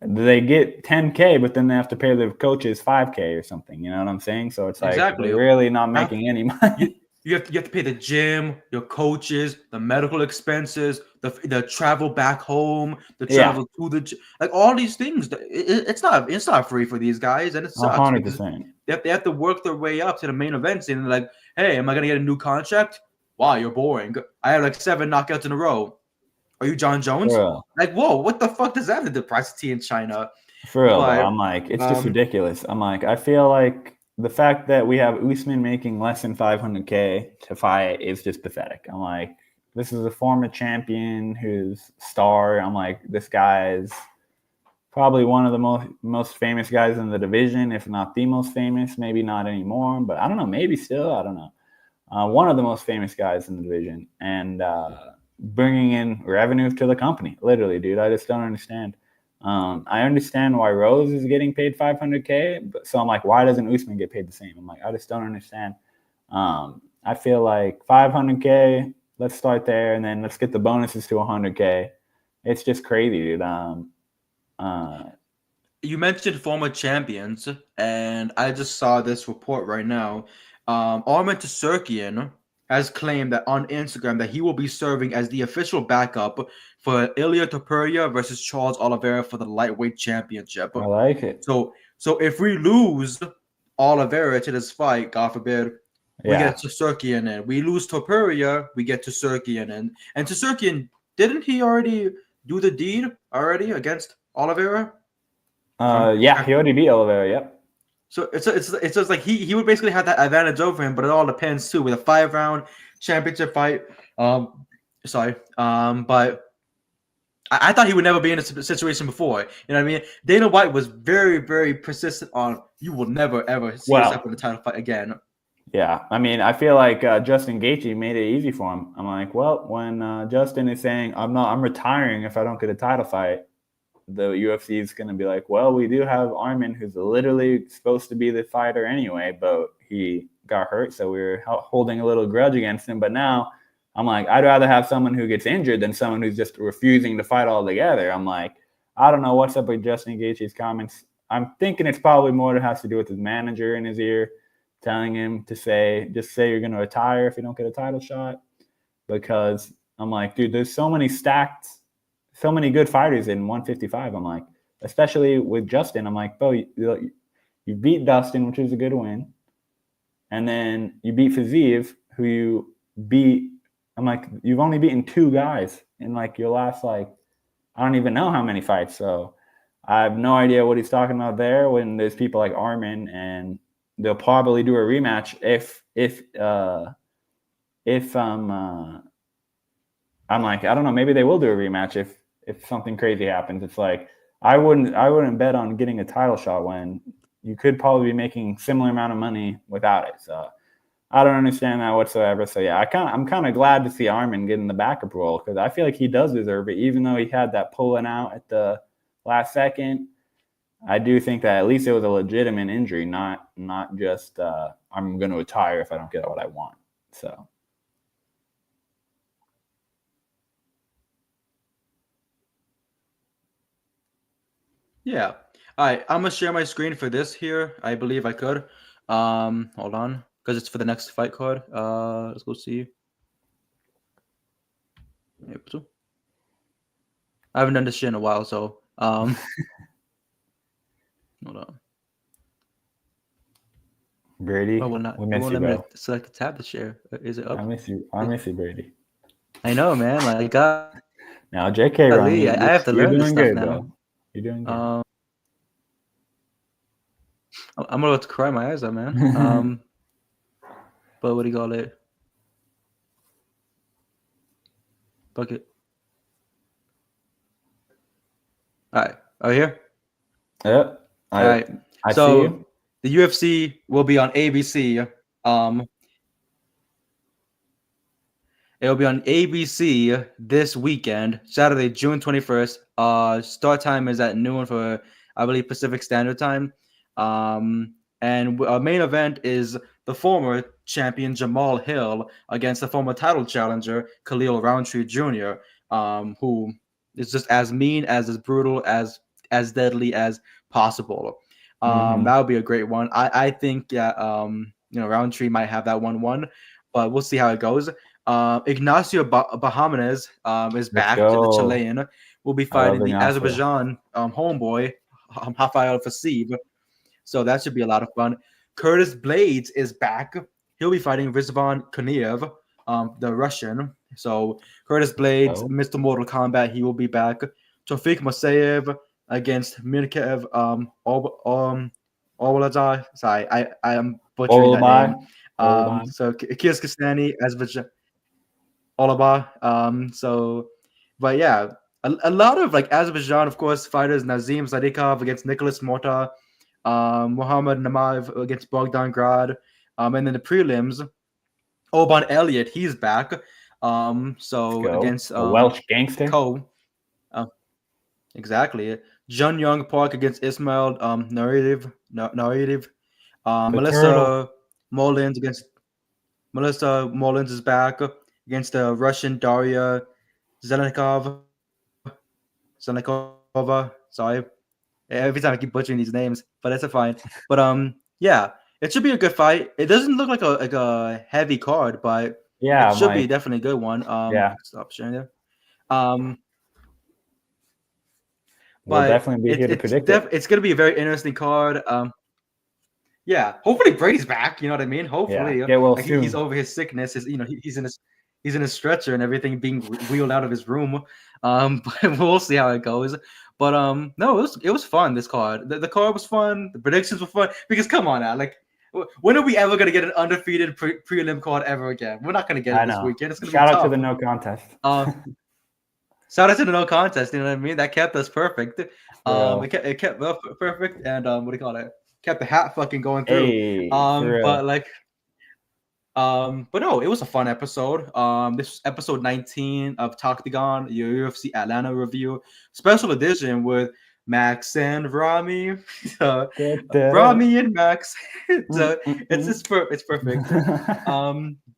they get $10K, but then they have to pay their coaches $5K or something. You know what I'm saying? So it's like, they're really not making any money. You have to pay the gym, your coaches, the medical expenses, the travel back home, the travel to the gym, like all these things. It's not free for these guys, and it sucks. 100%. They have to work their way up to the main events, and they're like, hey, am I gonna get a new contract? Wow, you're boring. I have 7 knockouts in a row. Are you John Jones? Like, whoa, what the fuck does that have to do with price of tea in China? For real, I'm like, it's just ridiculous. I'm like, I feel like the fact that we have Usman making less than $500K to fight is just pathetic. I'm like, this is a former champion who's star. I'm like, this guy is probably one of the most famous guys in the division, if not the most famous. Maybe not anymore, but I don't know. Maybe still, I don't know. One of the most famous guys in the division, and bringing in revenue to the company. Literally, dude, I just don't understand. I understand why Rose is getting paid $500K, but so I'm like, why doesn't Usman get paid the same? I'm like, I just don't understand. I feel like $500K, let's start there, and then let's get the bonuses to $100K. It's just crazy, dude. You mentioned former champions, and I just saw this report right now. Arman Tsarukyan has claimed that on Instagram that he will be serving as the official backup for Ilya Topuria versus Charles Oliveira for the lightweight championship. I like it. So if we lose Oliveira to this fight, God forbid, we Yeah. get Tsarukyan in. We lose Topuria, we get Tsarukyan in. And Tsarukyan, didn't he already do the deed already against Oliveira? Yeah, he already beat Oliveira. Yep. So it's just like he would basically have that advantage over him, but it all depends too with a 5-round championship fight. But I thought he would never be in a situation before. You know what I mean? Dana White was very, very persistent on you will never ever see yourself in a title fight again. Yeah, I mean, I feel like Justin Gaethje made it easy for him. I'm like, well, when Justin is saying I'm retiring if I don't get a title fight, the UFC is going to be like, well, we do have Arman, who's literally supposed to be the fighter anyway, but he got hurt, so we were holding a little grudge against him. But now I'm like, I'd rather have someone who gets injured than someone who's just refusing to fight altogether. I'm like, I don't know what's up with Justin Gaethje's comments. I'm thinking it's probably more that has to do with his manager in his ear telling him to just say you're going to retire if you don't get a title shot. Because I'm like, dude, there's so many good fighters in 155. I'm like, especially with Justin, I'm like, bro, you beat Dustin, which is a good win. And then you beat Fiziev, who you beat. I'm like, you've only beaten 2 guys in like your last, like, I don't even know how many fights. So I have no idea what he's talking about there when there's people like Arman, and they'll probably do a rematch if I'm like, I don't know, maybe they will do a rematch if something crazy happens. It's like I wouldn't bet on getting a title shot when you could probably be making similar amount of money without it. So I don't understand that whatsoever. So yeah, I'm kind of glad to see Arman getting the backup role because I feel like he does deserve it, even though he had that pulling out at the last second. I do think that at least it was a legitimate injury, not just I'm going to retire if I don't get what I want. So. Yeah. All right. I'm gonna share my screen for this here. I believe I could. Hold on, because it's for the next fight card. Let's go see. I haven't done this shit in a while, so hold on. Brady, Oh, we won't let me select a tab to share. Is it up? I miss you, Brady. I know, man. Like, God. Now, JK, Rami, I have to learn this stuff good, now. bro. You're doing good. I'm about to cry my eyes out, man. But what do you call it? Bucket. All right. Are you here? Yep. All right. I see you. The UFC will be on ABC. It will be on ABC this weekend, Saturday, June 21st. Start time is at noon for, I believe, Pacific Standard Time. And our main event is the former champion Jamal Hill against the former title challenger Khalil Roundtree Jr., who is just as mean, as brutal, as deadly as possible. That would be a great one. I think Roundtree might have that 1-1, but we'll see how it goes. Ignacio Bahamonez is back. The Chilean will be fighting the Azerbaijan homeboy Rafael Fasib. So that should be a lot of fun. Curtis Blades is back. He'll be fighting Rizvan Koniev, the Russian. So Curtis Blades, Mr. Mortal Kombat, he will be back. Tofik Masayev against Mirkev Orlazar. Sorry, I am butchering that name. So Kyrgyzstani, Azerbaijan. Olaba. But yeah, a lot of like Azerbaijan, of course, fighters. Nazim Sadikov against Nicholas Morta, Muhammad Namaev against Bogdan Grad, and then the prelims, Oban Elliott, he's back. Against a Welsh gangster. Ko. Exactly. Jun Young Park against Ismail Narrative. Melissa Mullins is back against the Russian Daria Zelnikova. Sorry. Every time I keep butchering these names, but that's fine. But yeah, it should be a good fight. It doesn't look like a heavy card, but Yeah, it I'm should be like, definitely a good one. yeah, Stop sharing there. Um, we'll but definitely be here to predict it. it's gonna be a very interesting card. Yeah, hopefully Brady's back. You know what I mean? Yeah, Hopefully, get well like soon. he's over his sickness. He's in a stretcher and everything, being wheeled out of his room. But we'll see how it goes. But no, it was fun. This card, the card was fun. The predictions were fun because come on now, like when are we ever gonna get an undefeated prelim card ever again? We're not gonna get it I this know. weekend. It's gonna be Shout out to tough. the no contest. Shout out to the no contest. You know what I mean? That kept us perfect. For It kept us perfect, and what do you call it? Kept the hat fucking going through. Hey, for real. But like, but no, it was a fun episode. This was episode 19 of Talktagon, your UFC Atlanta review, special edition with Max and Rami. Rami and Max. So it's perfect.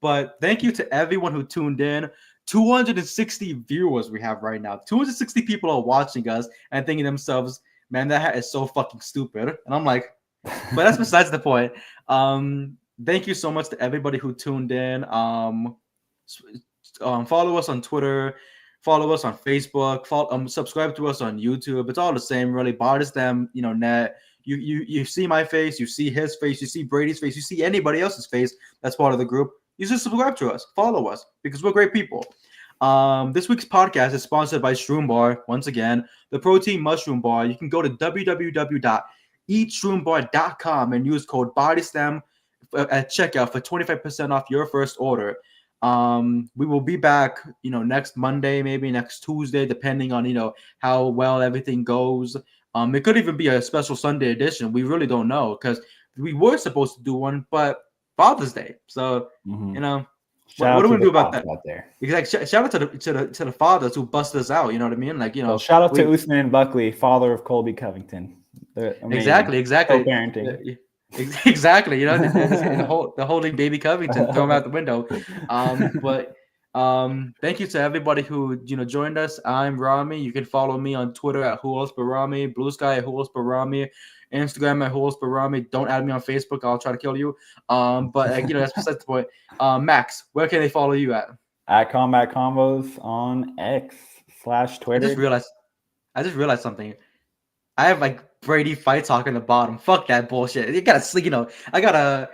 But thank you to everyone who tuned in. 260 viewers we have right now. 260 people are watching us and thinking themselves, man, that hat is so fucking stupid. And I'm like, but that's besides the point. Thank you so much to everybody who tuned in. Follow us on Twitter, follow us on Facebook, subscribe to us on YouTube. It's all the same, really. Bodyslam, net. You see my face, you see his face, you see Brady's face, you see anybody else's face that's part of the group. You just subscribe to us, follow us, because we're great people. This week's podcast is sponsored by Shroom Bar. Once again, the protein mushroom bar. You can go to www.eatshroombar.com and use code Bodyslam at checkout for 25% off your first order. We will be back, next Monday, maybe next Tuesday, depending on, how well everything goes. It could even be a special Sunday edition. We really don't know because we were supposed to do one, but Father's Day. So, what are we gonna do about that? There. Exactly. Shout out to the fathers who busted us out. You know what I mean? Like, well, shout out to Usman Buckley, father of Colby Covington. Exactly. Co-parenting. Exactly. The holding baby Covington, throw him out the window. But thank you to everybody who joined us. I'm Rami. You can follow me on Twitter at whoelsperrami, Blue Sky at whoelsperrami, Instagram at whoelsperrami. Don't add me on Facebook. I'll try to kill you. But that's besides the point. Max, where can they follow you at? At Combat Combos on X/Twitter. I just realized something. I have like Brady fight talk in the bottom. Fuck that bullshit. You gotta sleep. We gotta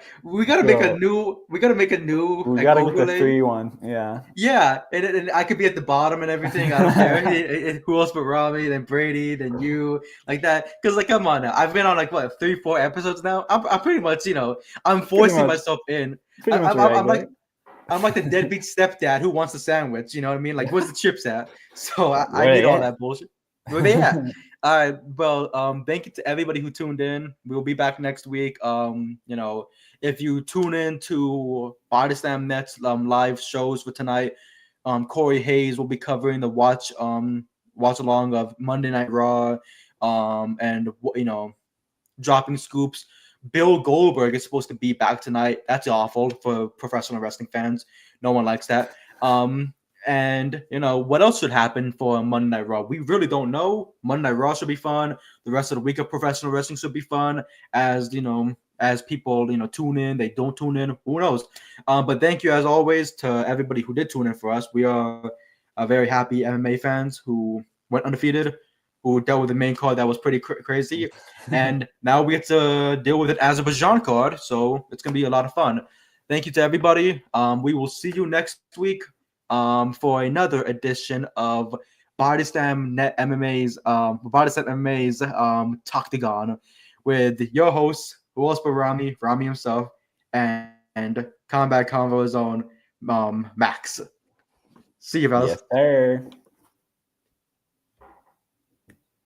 make a new. We gotta get the 3-1. Yeah. Yeah, and I could be at the bottom and everything. I don't care. Who else but Rami? Then Brady? Then you? Like that? Because come on now. I've been on 3-4 episodes now. I'm pretty much I'm forcing myself in. I'm like the deadbeat stepdad who wants a sandwich. You know what I mean? Like, where's the chips at? So I need all that bullshit. Where they at? All right. Well, thank you to everybody who tuned in. We'll be back next week. If you tune in to Bodyslam Net's live shows for tonight, Corey Hayes will be covering the watch along of Monday Night Raw, and dropping scoops. Bill Goldberg is supposed to be back tonight. That's awful for professional wrestling fans. No one likes that. And what else should happen for Monday Night Raw? We really don't know. Monday Night Raw should be fun. The rest of the week of professional wrestling should be fun. As people tune in, they don't tune in. Who knows? But thank you as always to everybody who did tune in for us. We are very happy MMA fans who went undefeated, who dealt with the main card that was pretty crazy, and now we get to deal with an Azerbaijan card. So it's gonna be a lot of fun. Thank you to everybody. We will see you next week. For another edition of Bodyslam MMA's Talktagon with your host, who else but Rami himself, and Combat Convo's own Max. See you, fellas. Yes, sir.